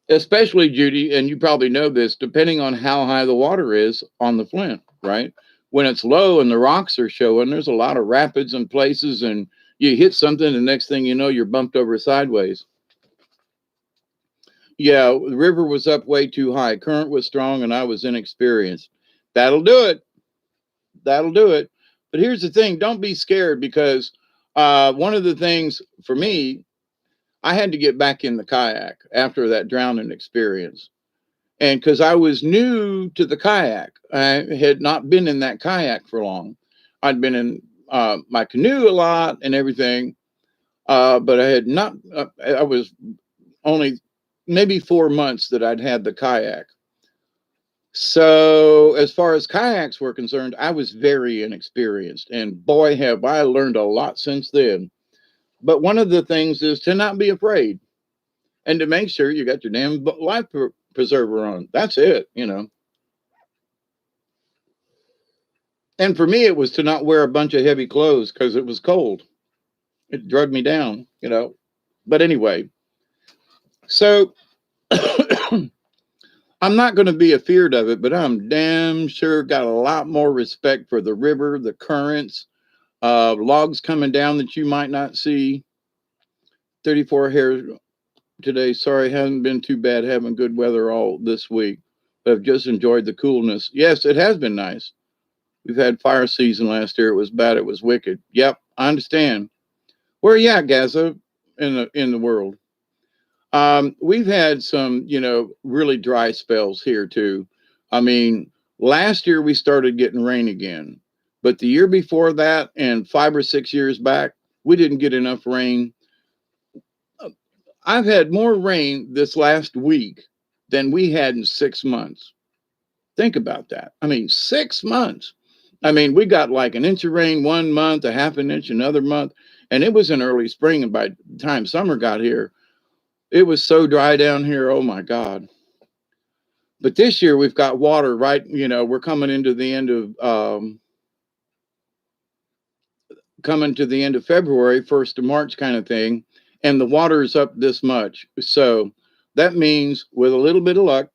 Especially, Judy, and you probably know this, depending on how high the water is on the Flint, right? When it's low and the rocks are showing, there's a lot of rapids and places, and you hit something, the next thing you know, you're bumped over sideways. Yeah, the river was up way too high. Current was strong, and I was inexperienced. That'll do it. That'll do it. But here's the thing: don't be scared, because one of the things for me, I had to get back in the kayak after that drowning experience. And because I was new to the kayak, I had not been in that kayak for long. I'd been in my canoe a lot and everything, but I had not, I was only maybe 4 months that I'd had the kayak. So as far as kayaks were concerned, I was very inexperienced. And boy, have I learned a lot since then. But one of the things is to not be afraid, and to make sure you got your damn life preserver on. That's it. And for me, it was to not wear a bunch of heavy clothes, because it was cold. It drug me down. But anyway, so I'm not going to be afeared of it, but I'm damn sure got a lot more respect for the river, the currents, logs coming down that you might not see. 34 here today. Sorry, hasn't been too bad having good weather all this week. But I've just enjoyed the coolness. Yes, it has been nice. We've had fire season last year. It was bad. It was wicked. Yep, I understand. Where are you at, Gaza, in the world? We've had some, really dry spells here too. I mean, last year we started getting rain again, but the year before that and 5 or 6 years back, we didn't get enough rain. I've had more rain this last week than we had in 6 months. Think about that. I mean, 6 months. I mean, we got like an inch of rain one month, a half an inch another month, and it was in early spring. And by the time summer got here, it was so dry down here. Oh my God. But this year we've got water, right? We're coming to the end of February, 1st of March kind of thing, and the water is up this much. So that means with a little bit of luck,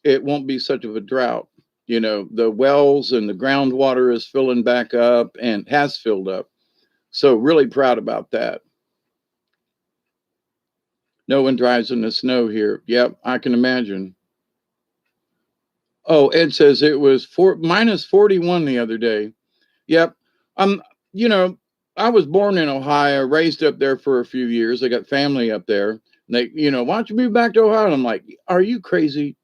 it won't be such of a drought. The wells and the groundwater is filling back up and has filled up. So really proud about that. No one drives in the snow here. Yep, I can imagine. Oh, Ed says it was minus 41 the other day. Yep. I'm, you know, I was born in Ohio, raised up there for a few years. I got family up there. And why don't you move back to Ohio? And I'm like, are you crazy?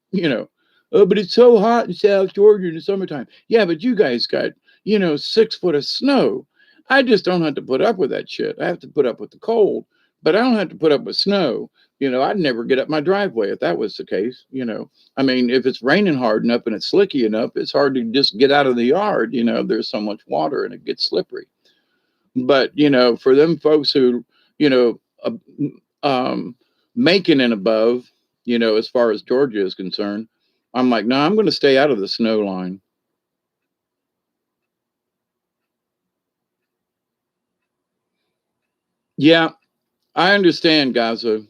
Oh, but it's so hot in South Georgia in the summertime. Yeah, but you guys got, 6 foot of snow. I just don't have to put up with that shit. I have to put up with the cold, but I don't have to put up with snow. I'd never get up my driveway if that was the case. I mean, if it's raining hard enough and it's slicky enough, it's hard to just get out of the yard. There's so much water and it gets slippery. But, for them folks who, you know, uh, Macon and above, as far as Georgia is concerned, I'm like, no, I'm going to stay out of the snow line. Yeah, I understand, Gaza.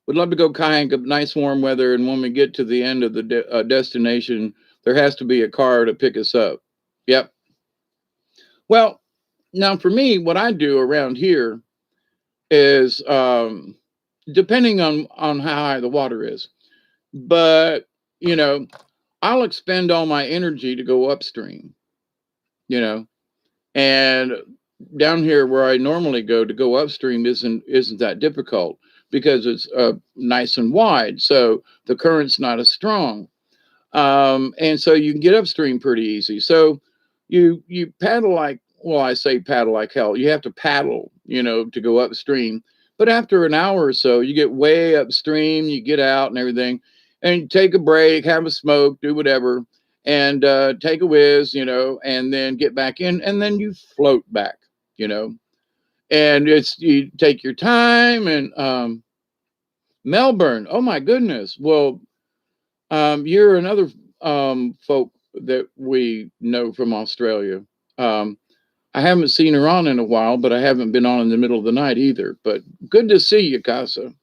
Would love to go kayak up nice warm weather, and when we get to the end of the destination, there has to be a car to pick us up. Yep. Well, now for me, what I do around here is depending on how high the water is, but I'll expend all my energy to go upstream. You know, and down here where I normally go to go upstream isn't that difficult because it's nice and wide, so the current's not as strong, and so you can get upstream pretty easy. So you paddle like, well, I say paddle like hell. You have to paddle, to go upstream. But after an hour or so, you get way upstream. You get out and everything, and take a break, have a smoke, do whatever, and take a whiz, and then get back in, and then you float back, you know. And you take your time. And Melbourne, oh my goodness. Well, you're another folk that we know from Australia. Um, I haven't seen her on in a while, but I haven't been on in the middle of the night either. But good to see you, Casa.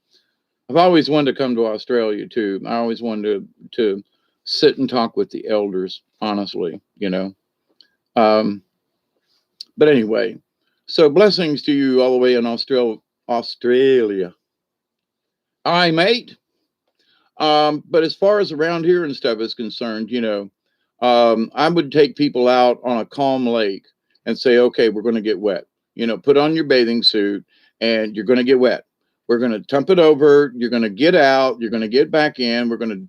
I've always wanted to come to Australia too. I always wanted to sit and talk with the elders, honestly. Um, but anyway, so blessings to you all the way in Australia. All right, mate. But as far as around here and stuff is concerned, I would take people out on a calm lake and say, okay, we're going to get wet. Put on your bathing suit and you're going to get wet. We're going to dump it over. You're going to get out. You're going to get back in. We're going to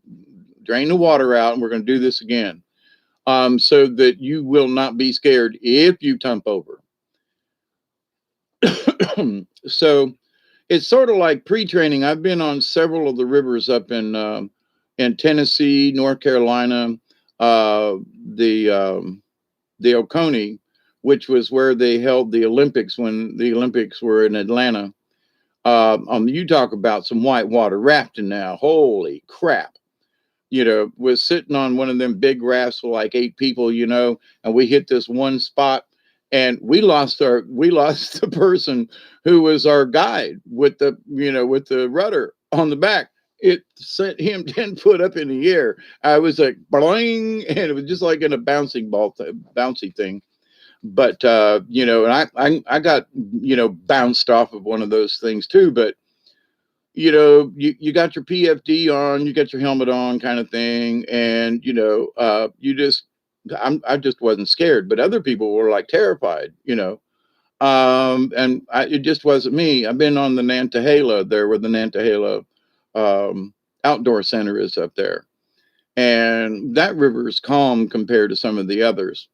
drain the water out, and we're going to do this again, so that you will not be scared if you tump over. So it's sort of like pre-training. I've been on several of the rivers up in Tennessee, North Carolina, the Oconee, which was where they held the Olympics when the Olympics were in Atlanta. You talk about some whitewater rafting now. Holy crap. Was sitting on one of them big rafts with like 8 people, and we hit this one spot and we lost the person who was our guide with the rudder on the back. it sent him 10 foot up in the air. I was like, bling, and it was just like in a bouncing ball, bouncy thing. But, and I got, bounced off of one of those things too. But, you got your PFD on, you got your helmet on kind of thing. And, I just wasn't scared, but other people were like terrified. It just wasn't me. I've been on the Nantahala there where the Nantahala outdoor center is up there. And that river is calm compared to some of the others.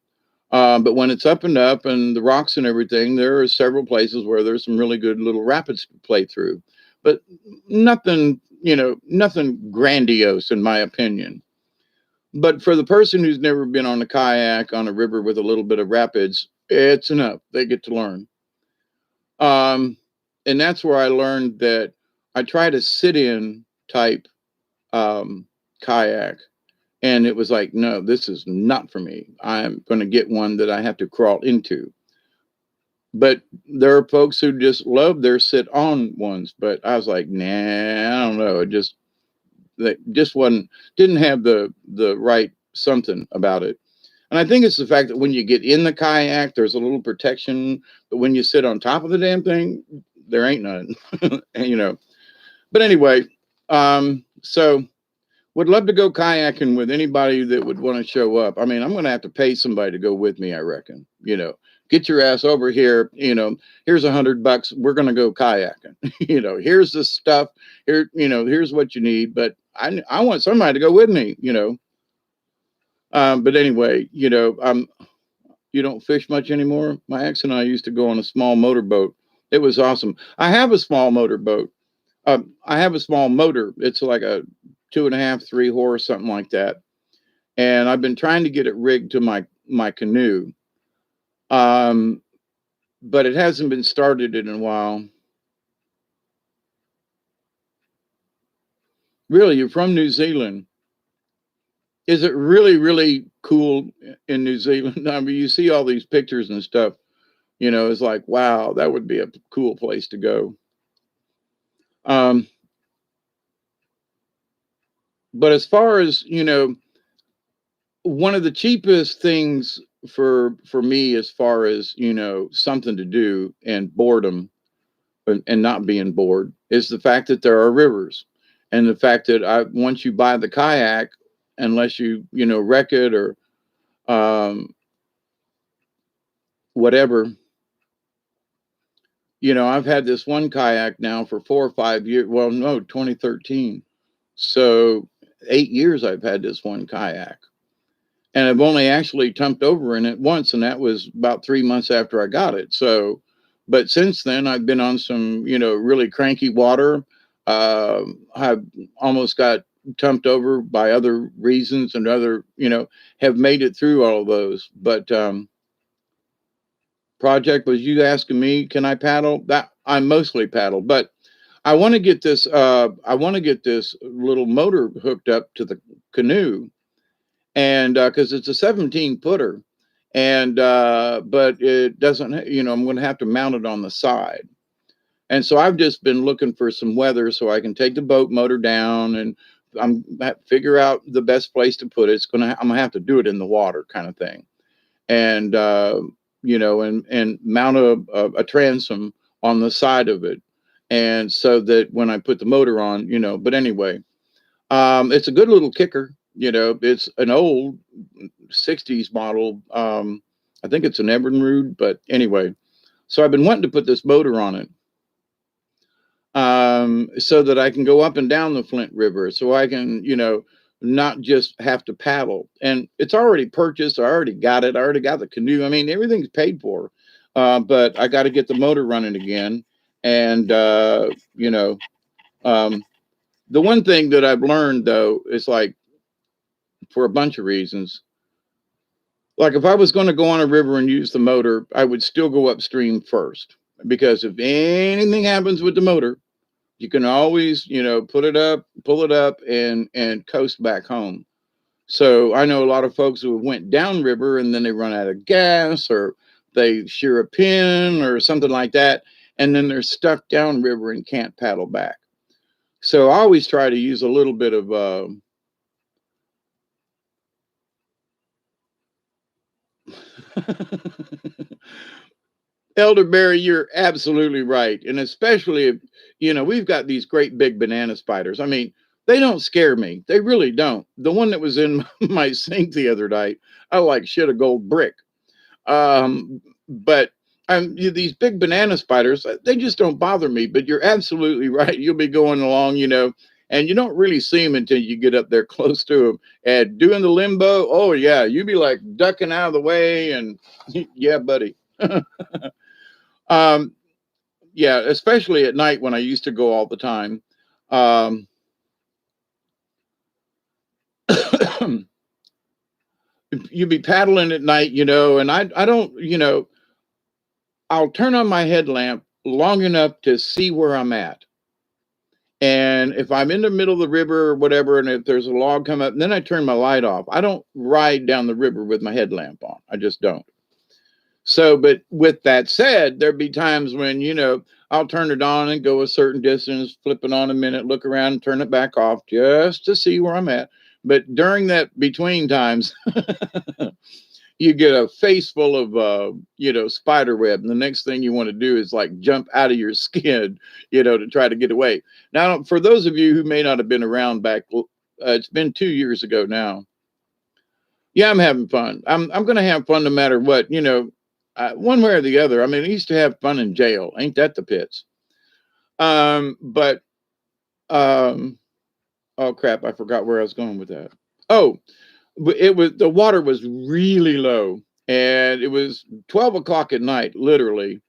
But when it's up and up and the rocks and everything, there are several places where there's some really good little rapids to play through. But nothing grandiose in my opinion. But for the person who's never been on a kayak on a river with a little bit of rapids, it's enough. They get to learn. And that's where I learned that I try to sit in type kayak. And it was like, no, this is not for me. I'm going to get one that I have to crawl into. But there are folks who just love their sit on ones. But I was like, nah, I don't know. Didn't have the right something about it. And I think it's the fact that when you get in the kayak, there's a little protection. But when you sit on top of the damn thing, there ain't none. and. But anyway, so would love to go kayaking with anybody that would want to show up. I mean, I'm going to have to pay somebody to go with me, I reckon. Get your ass over here. Here's $100. We're going to go kayaking. Here's the stuff. Here's what you need. But I want somebody to go with me. But anyway, you don't fish much anymore. My ex and I used to go on a small motorboat. It was awesome. I have a small motorboat. I have a small motor. It's like a 2.5, 3 horse, something like that. And I've been trying to get it rigged to my canoe. But it hasn't been started in a while. Really, you're from New Zealand. Is it really, really cool in New Zealand? I mean, you see all these pictures and stuff, it's like, wow, that would be a cool place to go. But as far as, one of the cheapest things for me, as far as, something to do and boredom and not being bored, is the fact that there are rivers. And the fact that once you buy the kayak, unless you, wreck it or whatever, I've had this one kayak now for 4 or 5 years. Well, no, 2013. So 8 years I've had this one kayak. And I've only actually tumped over in it once, and that was about 3 months after I got it. So, but since then, I've been on some, really cranky water. I've almost got tumped over by other reasons and have made it through all of those. But project was you asking me, can I paddle? That I mostly paddle, but I want to get this. I want to get this little motor hooked up to the canoe. And because it's a 17 footer, and but it doesn't, I'm going to have to mount it on the side. And so I've just been looking for some weather so I can take the boat motor down and figure out the best place to put it. I'm gonna have to do it in the water kind of thing, and and mount a transom on the side of it, and so that when I put the motor on, But anyway, it's a good little kicker. It's an old 60s model. I think it's an Evinrude, but anyway, so I've been wanting to put this motor on it so that I can go up and down the Flint River, so I can, not just have to paddle. And it's already purchased. I already got it. I already got the canoe. I mean, everything's paid for, but I got to get the motor running again. And, the one thing that I've learned, though, is like, for a bunch of reasons. Like if I was going to go on a river and use the motor, I would still go upstream first, because if anything happens with the motor, you can always, put it up, pull it up, and coast back home. So I know a lot of folks who went downriver and then they run out of gas, or they shear a pin or something like that, and then they're stuck downriver and can't paddle back. So I always try to use a little bit of elderberry. You're absolutely right, and especially if we've got these great big banana spiders. I mean, they don't scare me. They really don't. The one that was in my sink the other night, I like shit a gold brick. But these big banana spiders, they just don't bother me. But you're absolutely right. You'll be going along, and you don't really see them until you get up there close to them and doing the limbo. Oh yeah, you'd be like ducking out of the way, and yeah, buddy. um, yeah, especially at night when I used to go all the time. Um, you'd be paddling at night, and I don't, I'll turn on my headlamp long enough to see where I'm at. And if I'm in the middle of the river or whatever, and if there's a log come up, then I turn my light off. I don't ride down the river with my headlamp on. I just don't. So, but with that said, there'd be times when, I'll turn it on and go a certain distance, flip it on a minute, look around and turn it back off just to see where I'm at. But during that between times, you get a face full of spider web, and the next thing you want to do is like jump out of your skin, to try to get away. Now, for those of you who may not have been around back, it's been 2 years ago now. Yeah, I'm having fun. I'm going to have fun no matter what, one way or the other. I mean, I used to have fun in jail. Ain't that the pits? But oh crap, I forgot where I was going with that. Oh, the water was really low, and it was 12 o'clock at night, literally.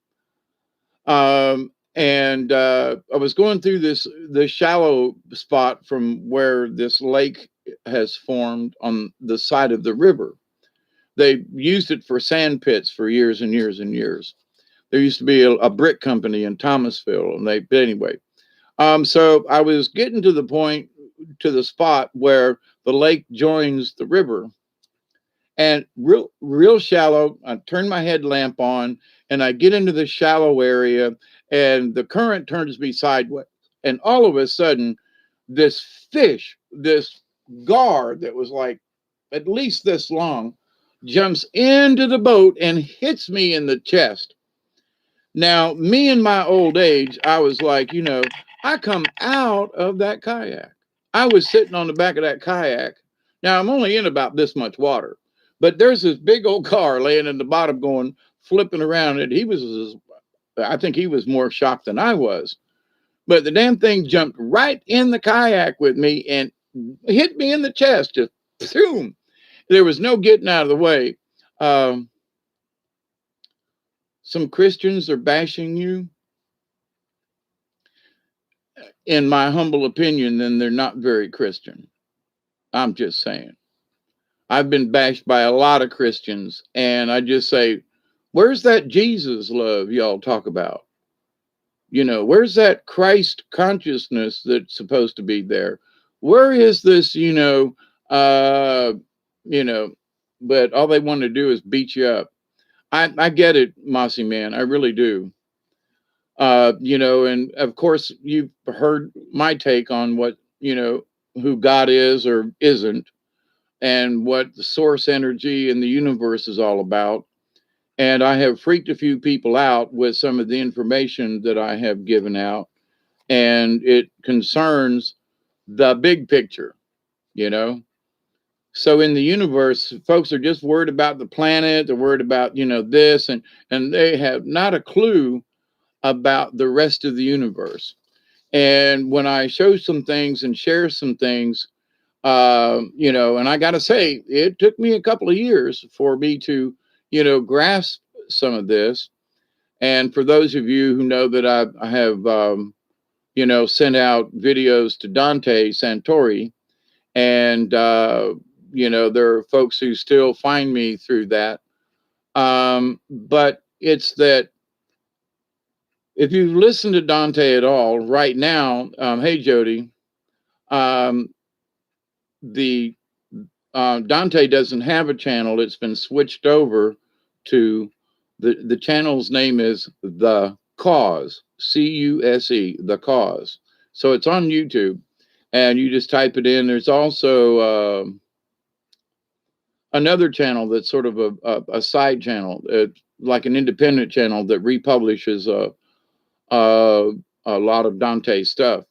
And I was going through the shallow spot from where this lake has formed on the side of the river. They used it for sand pits for years and years and years. There used to be a brick company in Thomasville, and but anyway. So I was getting to the spot where the lake joins the river, and real shallow. I turn my headlamp on, and I get into the shallow area, and the current turns me sideways, and all of a sudden, this fish, this gar that was like at least this long, jumps into the boat and hits me in the chest. Now, me in my old age, I was like, I come out of that kayak. I was sitting on the back of that kayak. Now, I'm only in about this much water, but there's this big old car laying in the bottom going, flipping around. And I think he was more shocked than I was. But the damn thing jumped right in the kayak with me and hit me in the chest. Just boom. There was no getting out of the way. Some Christians are bashing you. In my humble opinion, then they're not very Christian. I'm just saying. I've been bashed by a lot of Christians, and I just say, where's that Jesus love y'all talk about? Where's that Christ consciousness that's supposed to be there? Where is this, but all they want to do is beat you up. I get it, Mossy Man. I really do. And of course you've heard my take on what, who God is or isn't, and what the source energy in the universe is all about. And I have freaked a few people out with some of the information that I have given out, and it concerns the big picture, you know. So in the universe, folks are just worried about the planet, they're worried about, this, and they have not a clue about the rest of the universe. And when I show some things and share some things, and I got to say, it took me a couple of years for me to, grasp some of this. And for those of you who know that I have, sent out videos to Dante Santori, and, there are folks who still find me through that. But it's that if you listen to Dante at all right now, hey Jody, the Dante doesn't have a channel. It's been switched over to the channel's name is The Cause, CUSE, The Cause. So it's on YouTube, and you just type it in. There's also another channel that's sort of a side channel, like an independent channel that republishes a lot of Dante stuff.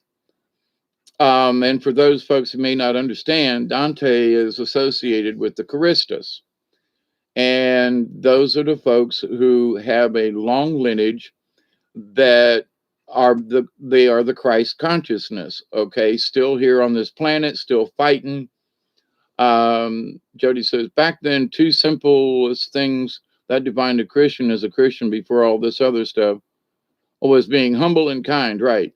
And for those folks who may not understand, Dante is associated with the Charistus. And those are the folks who have a long lineage that they are the Christ consciousness, okay? Still here on this planet, still fighting. Jody says, back then, two simplest things that defined a Christian as a Christian before all this other stuff was being humble and kind, right?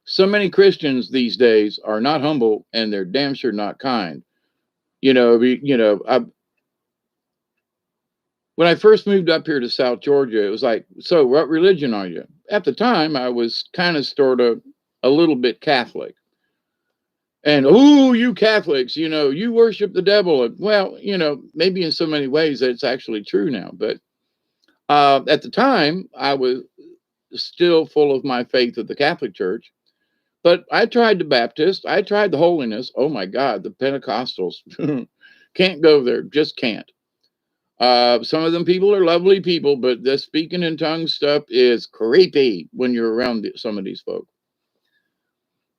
So many Christians these days are not humble, and they're damn sure not kind. When I first moved up here to South Georgia, it was like, so what religion are you? At the time, I was kind of sort of a little bit Catholic. And, oh, you Catholics, you worship the devil. Well, maybe in so many ways that's actually true now. But at the time, I was still full of my faith of the Catholic Church. But I tried the Baptist. I tried the holiness. Oh, my God, the Pentecostals. Can't go there. Just can't. Some of them people are lovely people, but the speaking in tongues stuff is creepy when you're around some of these folks.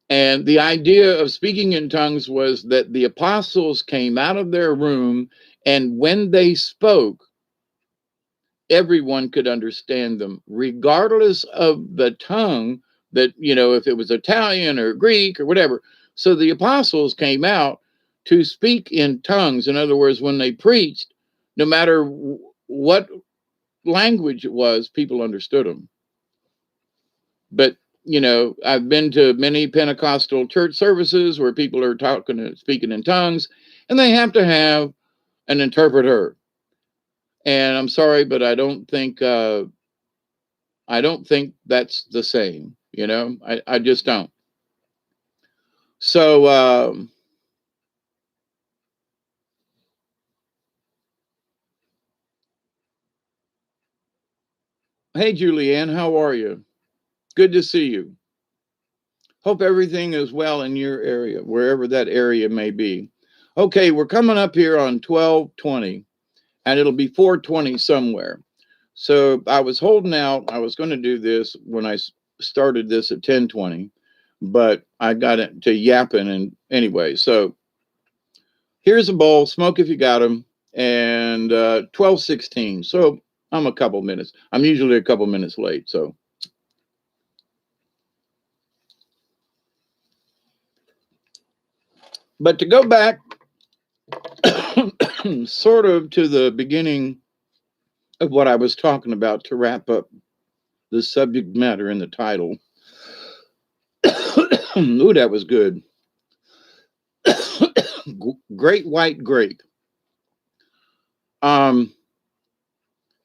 And the idea of speaking in tongues was that the apostles came out of their room, and when they spoke, everyone could understand them, regardless of the tongue that, if it was Italian or Greek or whatever. So the apostles came out to speak in tongues. In other words, when they preached, no matter what language it was, people understood them. But I've been to many Pentecostal church services where people are talking and speaking in tongues, and they have to have an interpreter. And I'm sorry, but I don't think that's the same. I just don't. So hey, Julianne, how are you? Good to see you. Hope everything is well in your area, wherever that area may be. Okay, we're coming up here on 12:20, and it'll be 4:20 somewhere. So I was holding out. I was going to do this when I started this at 10:20, but I got it to yapping. And anyway, so here's a bowl. Smoke if you got them. And 12:16. So I'm a couple minutes. I'm usually a couple minutes late. So. But to go back sort of to the beginning of what I was talking about to wrap up the subject matter in the title. Ooh, that was good. Great white grape.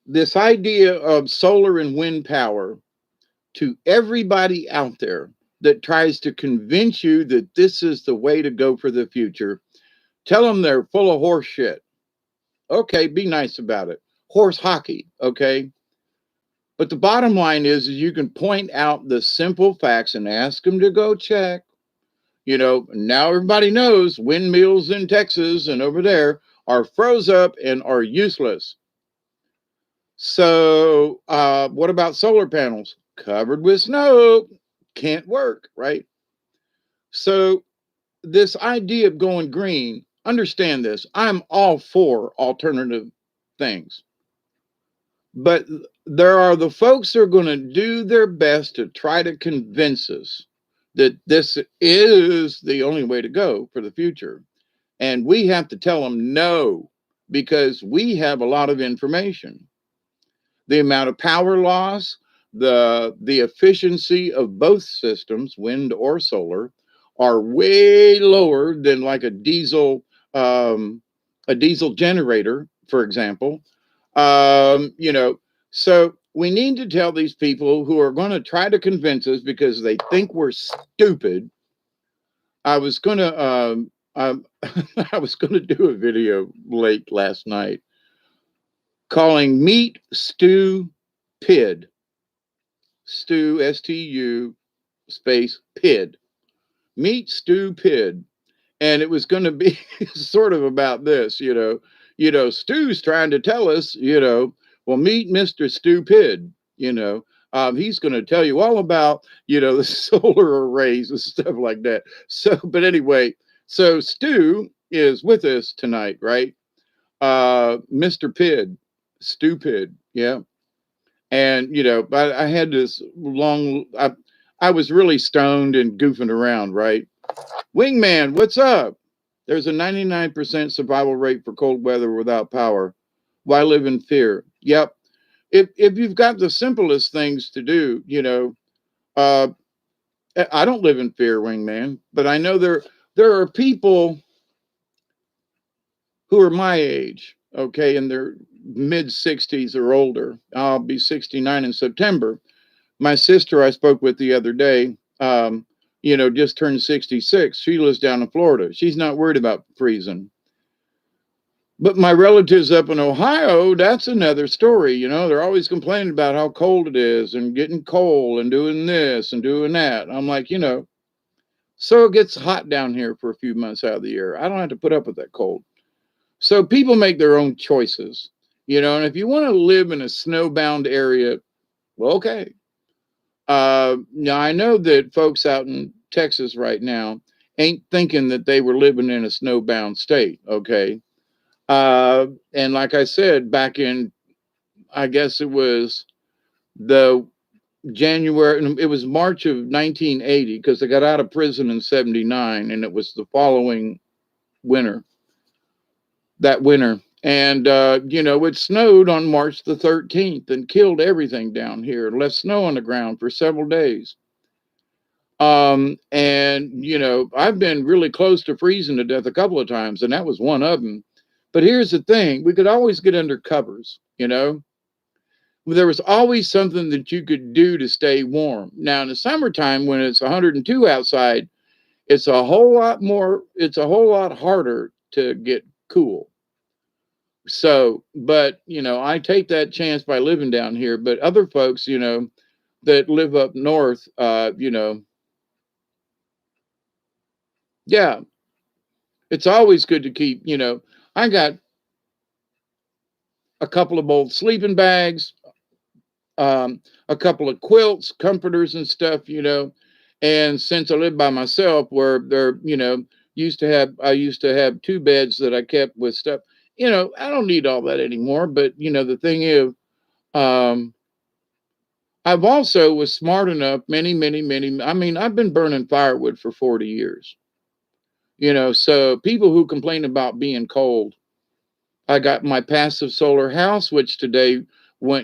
This idea of solar and wind power, to everybody out there that tries to convince you that this is the way to go for the future, tell them they're full of horse shit. Okay, be nice about it. Horse hockey, okay? But the bottom line is you can point out the simple facts and ask them to go check. Now everybody knows windmills in Texas and over there are froze up and are useless. So what about solar panels? Covered with snow, can't work, right? So this idea of going green, understand this, I'm all for alternative things. But there are the folks that are going to do their best to try to convince us that this is the only way to go for the future. And we have to tell them no, because we have a lot of information. The amount of power loss, the efficiency of both systems, wind or solar, are way lower than like a diesel generator, for example. So we need to tell these people who are going to try to convince us because they think we're stupid. I was going to I was going to do a video late last night calling meat stew PID. Stew, STU, space PID. Meet Stupid. And it was going to be sort of about this, Stu's trying to tell us, well, meet Mr. Stupid, he's going to tell you all about, the solar arrays and stuff like that. So, but anyway, so Stu is with us tonight, right? Mr. Pid, Stupid, yeah. And I had this I was really stoned and goofing around, right? Wingman, what's up? There's a 99% survival rate for cold weather without power. Why live in fear? Yep. If you've got the simplest things to do, uh, I don't live in fear, Wingman, but I know there are people who are my age, okay, in their mid 60s or older. I'll be 69 in September. My sister I spoke with the other day, just turned 66. She lives down in Florida. She's not worried about freezing. But my relatives up in Ohio, that's another story. They're always complaining about how cold it is and getting cold and doing this and doing that. I'm like, so it gets hot down here for a few months out of the year. I don't have to put up with that cold. So people make their own choices, and if you want to live in a snowbound area, well, okay. Now I know that folks out in Texas right now ain't thinking that they were living in a snowbound state, okay? And like I said, back in, I guess it was the it was March of 1980, because I got out of prison in 79, and it was the following winter, that winter. And, it snowed on March the 13th and killed everything down here, left snow on the ground for several days. And I've been really close to freezing to death a couple of times, and that was one of them. But here's the thing, we could always get under covers, There was always something that you could do to stay warm. Now in the summertime, when it's 102 outside, it's a whole lot harder to get cool. So, but I take that chance by living down here. But other folks, that live up north, yeah, it's always good to keep, I got a couple of old sleeping bags, a couple of quilts, comforters and stuff, And since I live by myself, where I used to have two beds that I kept with stuff, I don't need all that anymore. But, the thing is, um, I've also was smart enough I mean, I've been burning firewood for 40 years, so people who complain about being cold, I got my passive solar house, which today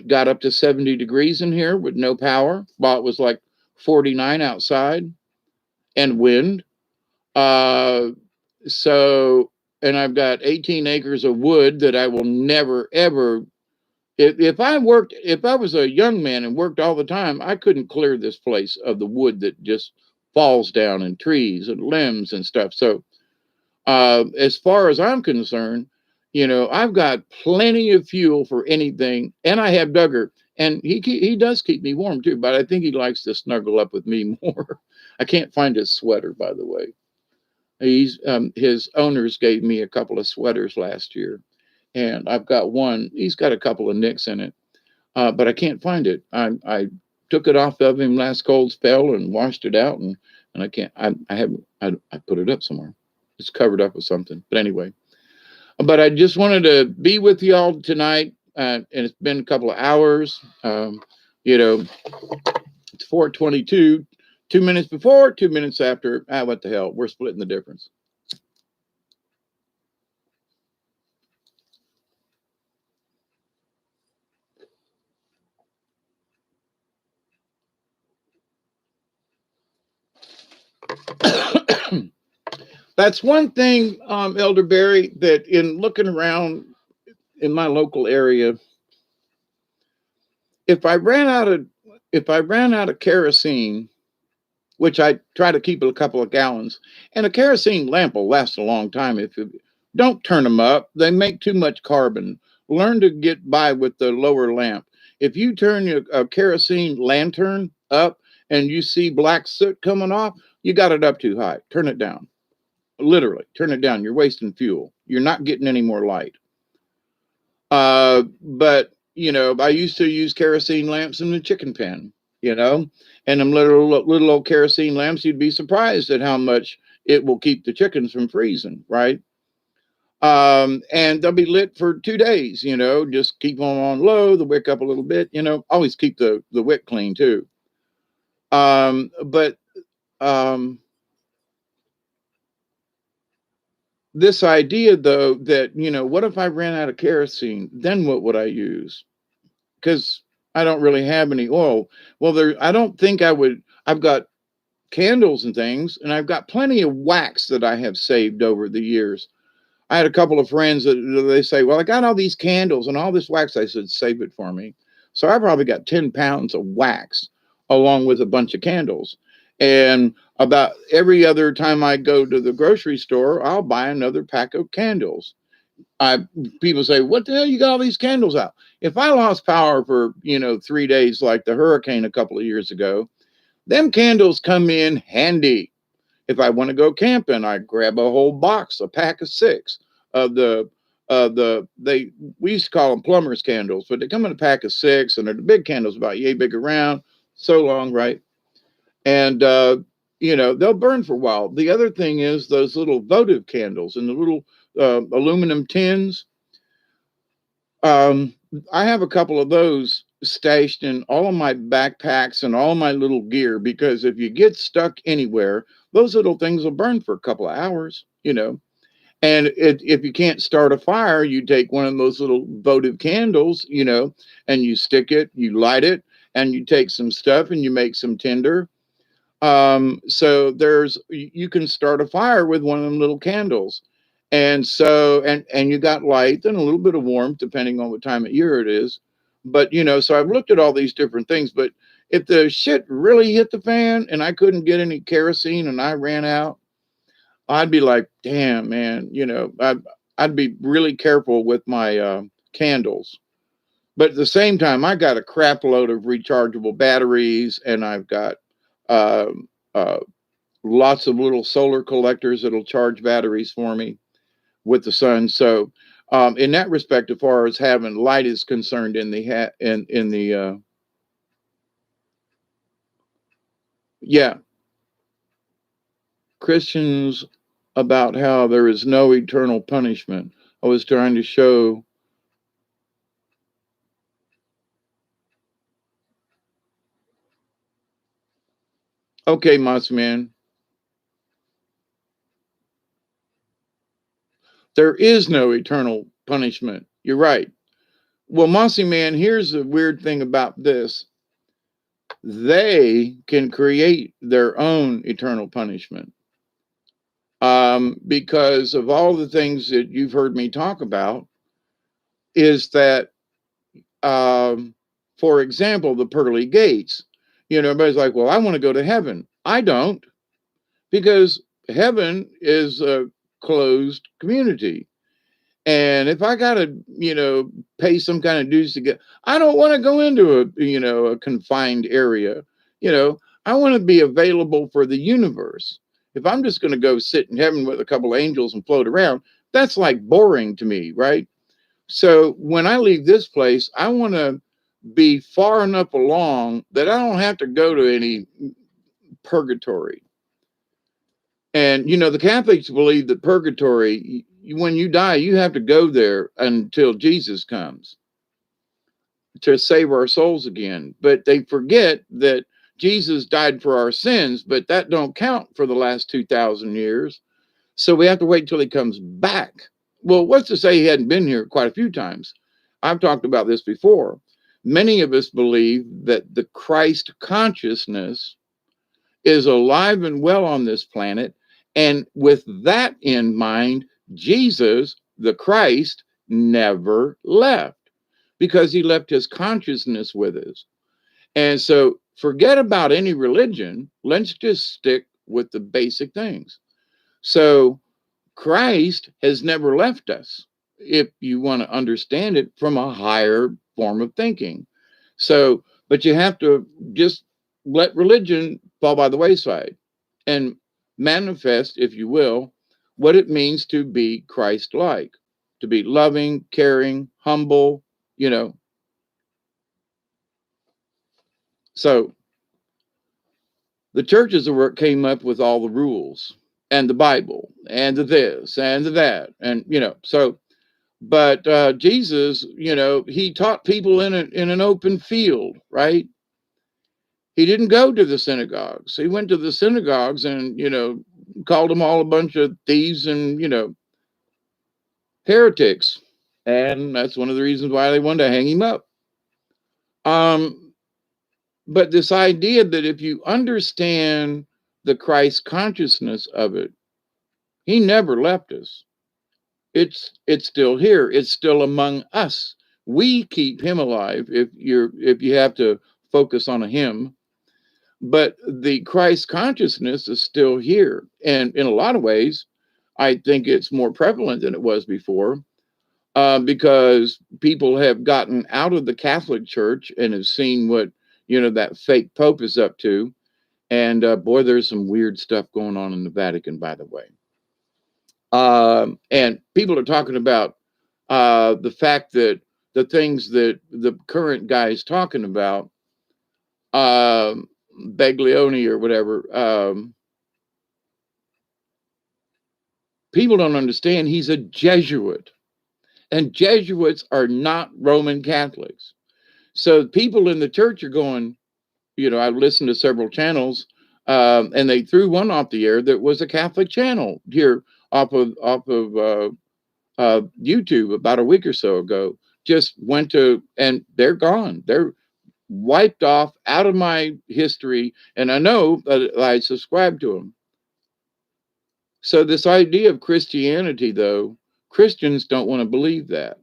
got up to 70 degrees in here with no power, while it was like 49 outside and wind. Uh, so, and I've got 18 acres of wood that I will never, ever, if I was a young man and worked all the time, I couldn't clear this place of the wood that just falls down and trees and limbs and stuff. So, as far as I'm concerned, I've got plenty of fuel for anything, and I have Duggar, and he does keep me warm too. But I think he likes to snuggle up with me more. I can't find his sweater, by the way. His owners gave me a couple of sweaters last year, and I've got one. He's got a couple of nicks in it, but I can't find it. I took it off of him last cold spell and washed it out, and I can't. I put it up somewhere. It's covered up with something. But anyway, but I just wanted to be with y'all tonight. And it's been a couple of hours. It's 4:22, 2 minutes before, 2 minutes after. What the hell? We're splitting the difference. That's one thing, Elderberry, that in looking around in my local area, if I ran out of kerosene, which I try to keep a couple of gallons, and a kerosene lamp will last a long time. If you don't turn them up, they make too much carbon. Learn to get by with the lower lamp. If you turn a kerosene lantern up, and you see black soot coming off, you got it up too high. Turn it down. Literally, turn it down. You're wasting fuel. You're not getting any more light. But I used to use kerosene lamps in the chicken pen, and them little old kerosene lamps. You'd be surprised at how much it will keep the chickens from freezing, right? And they'll be lit for 2 days. Just keep them on low, the wick up a little bit. Always keep the wick clean too. But um, this idea though that what if I ran out of kerosene? Then what would I use? Because I don't really have any oil. Well, I don't think I would. I've got candles and things, and I've got plenty of wax that I have saved over the years. I had a couple of friends that they say, well, I got all these candles and all this wax. I said, save it for me. So I probably got 10 pounds of wax along with a bunch of candles. And about every other time I go to the grocery store, I'll buy another pack of candles. People say, what the hell you got all these candles out? If I lost power for 3 days like the hurricane a couple of years ago, them candles come in handy. If I want to go camping, I grab a whole box, a pack of 6 of we used to call them plumber's candles, but they come in a pack of 6, and they're the big candles about yay big around, so long, right? And they'll burn for a while. The other thing is those little votive candles in the little aluminum tins. I have a couple of those stashed in all of my backpacks and all my little gear, because if you get stuck anywhere, those little things will burn for a couple of hours, And if you can't start a fire, you take one of those little votive candles, and you stick it, you light it, and you take some stuff and you make some tinder. So you can start a fire with one of them little candles. And so, and you got light and a little bit of warmth, depending on what time of year it is. But, so I've looked at all these different things, but if the shit really hit the fan and I couldn't get any kerosene and I ran out, I'd be like, damn, man, I'd be really careful with my candles. But at the same time, I got a crap load of rechargeable batteries, and I've got um, uh, lots of little solar collectors that'll charge batteries for me with the sun. So, in that respect, as far as having light is concerned, yeah, Christians about how there is no eternal punishment. I was trying to show. Okay, Moss Man, there is no eternal punishment. You're right. Well, Mossy Man, here's the weird thing about this. They can create their own eternal punishment, because of all the things that you've heard me talk about, is that, for example, the pearly gates. Everybody's like, well, I want to go to heaven. I don't, because heaven is a closed community. And if I gotta, pay some kind of dues to get, I don't want to go into a confined area. I want to be available for the universe. If I'm just going to go sit in heaven with a couple of angels and float around, that's like boring to me, right? So when I leave this place, I want to be far enough along that I don't have to go to any purgatory. And the Catholics believe that purgatory, when you die, you have to go there until Jesus comes to save our souls again. But they forget that Jesus died for our sins, but that don't count for the last 2,000 years. So we have to wait till he comes back. Well, what's to say he hadn't been here quite a few times? I've talked about this before. Many of us believe that the Christ consciousness is alive and well on this planet. And with that in mind, Jesus, the Christ, never left, because he left his consciousness with us. And so forget about any religion. Let's just stick with the basic things. So Christ has never left us, if you want to understand it from a higher form of thinking. So, but you have to just let religion fall by the wayside and manifest, if you will, what it means to be Christ-like, to be loving, caring, humble, you know. So the churches are where it came up with all the rules and the Bible and the this and the that, and so. But Jesus, he taught people in an open field, right? He didn't go to the synagogues. He went to the synagogues and called them all a bunch of thieves and heretics, and that's one of the reasons why they wanted to hang him up. But this idea that if you understand the Christ consciousness of it, he never left us. It's still here. It's still among us. We keep him alive if you have to focus on a him. But the Christ consciousness is still here. And in a lot of ways, I think it's more prevalent than it was before, because people have gotten out of the Catholic Church and have seen what, that fake Pope is up to. And boy, there's some weird stuff going on in the Vatican, by the way. And people are talking about the fact that the things that the current guy is talking about, Baglioni or whatever, people don't understand he's a Jesuit, and Jesuits are not Roman Catholics. So people in the church are going, I've listened to several channels, and they threw one off the air that was a Catholic channel here off of YouTube about a week or so ago. Just went to, and they're gone. They're wiped off out of my history, and I know that I subscribe to them. So this idea of Christianity, though, Christians don't want to believe that,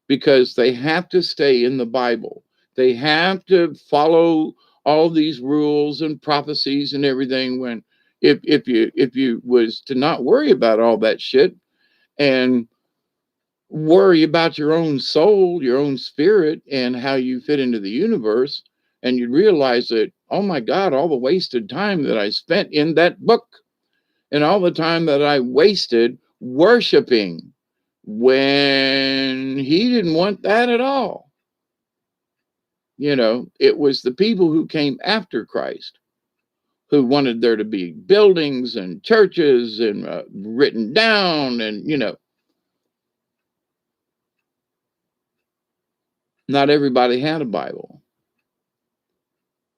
because they have to stay in the Bible. They have to follow all these rules and prophecies and everything. When if you was to not worry about all that shit and worry about your own soul, your own spirit, and how you fit into the universe, and you realize that, oh my God, all the wasted time that I spent in that book, and all the time that I wasted worshiping, when he didn't want that at all. It was the people who came after Christ who wanted there to be buildings and churches and written down, and not everybody had a Bible.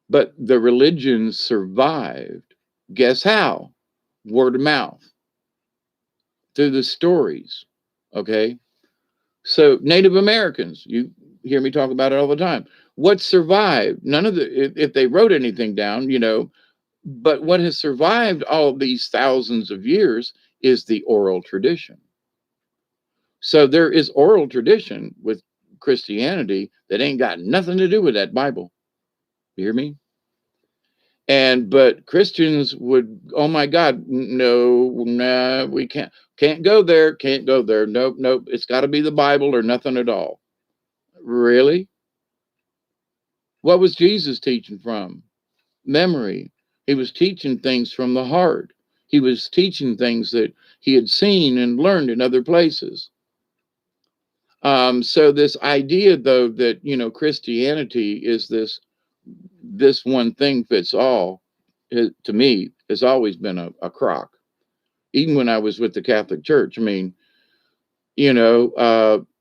But the religions survived. Guess how? Word of mouth, through the stories. Okay. So Native Americans, you hear me talk about it all the time. What survived? None of if they wrote anything down, but what has survived all of these thousands of years is the oral tradition. So there is oral tradition with Christianity that ain't got nothing to do with that Bible. You hear me? But Christians would, oh my God, no, nah, we can't go there, can't go there. Nope, nope. It's got to be the Bible or nothing at all. Really? What was Jesus teaching from? Memory. He was teaching things from the heart. He was teaching things that he had seen and learned in other places. So this idea, though, that Christianity is this one thing fits all, to me, has always been a crock. Even when I was with the Catholic Church, I mean,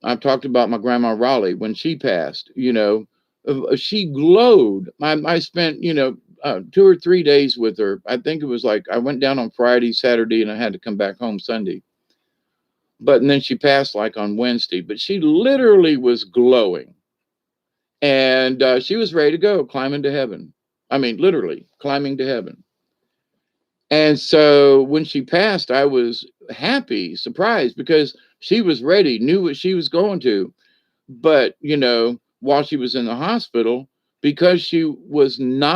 I've talked about my grandma Raleigh when she passed. She glowed. I spent 2 or 3 days with her. I think it was like I went down on Friday, Saturday, and I had to come back home Sunday. And then she passed like on Wednesday. But she literally was glowing, and she was ready to go, climbing to heaven. I mean, literally climbing to heaven. And so when she passed, I was happy, surprised, because she was ready, knew what she was going to. But, while she was in the hospital, because she was not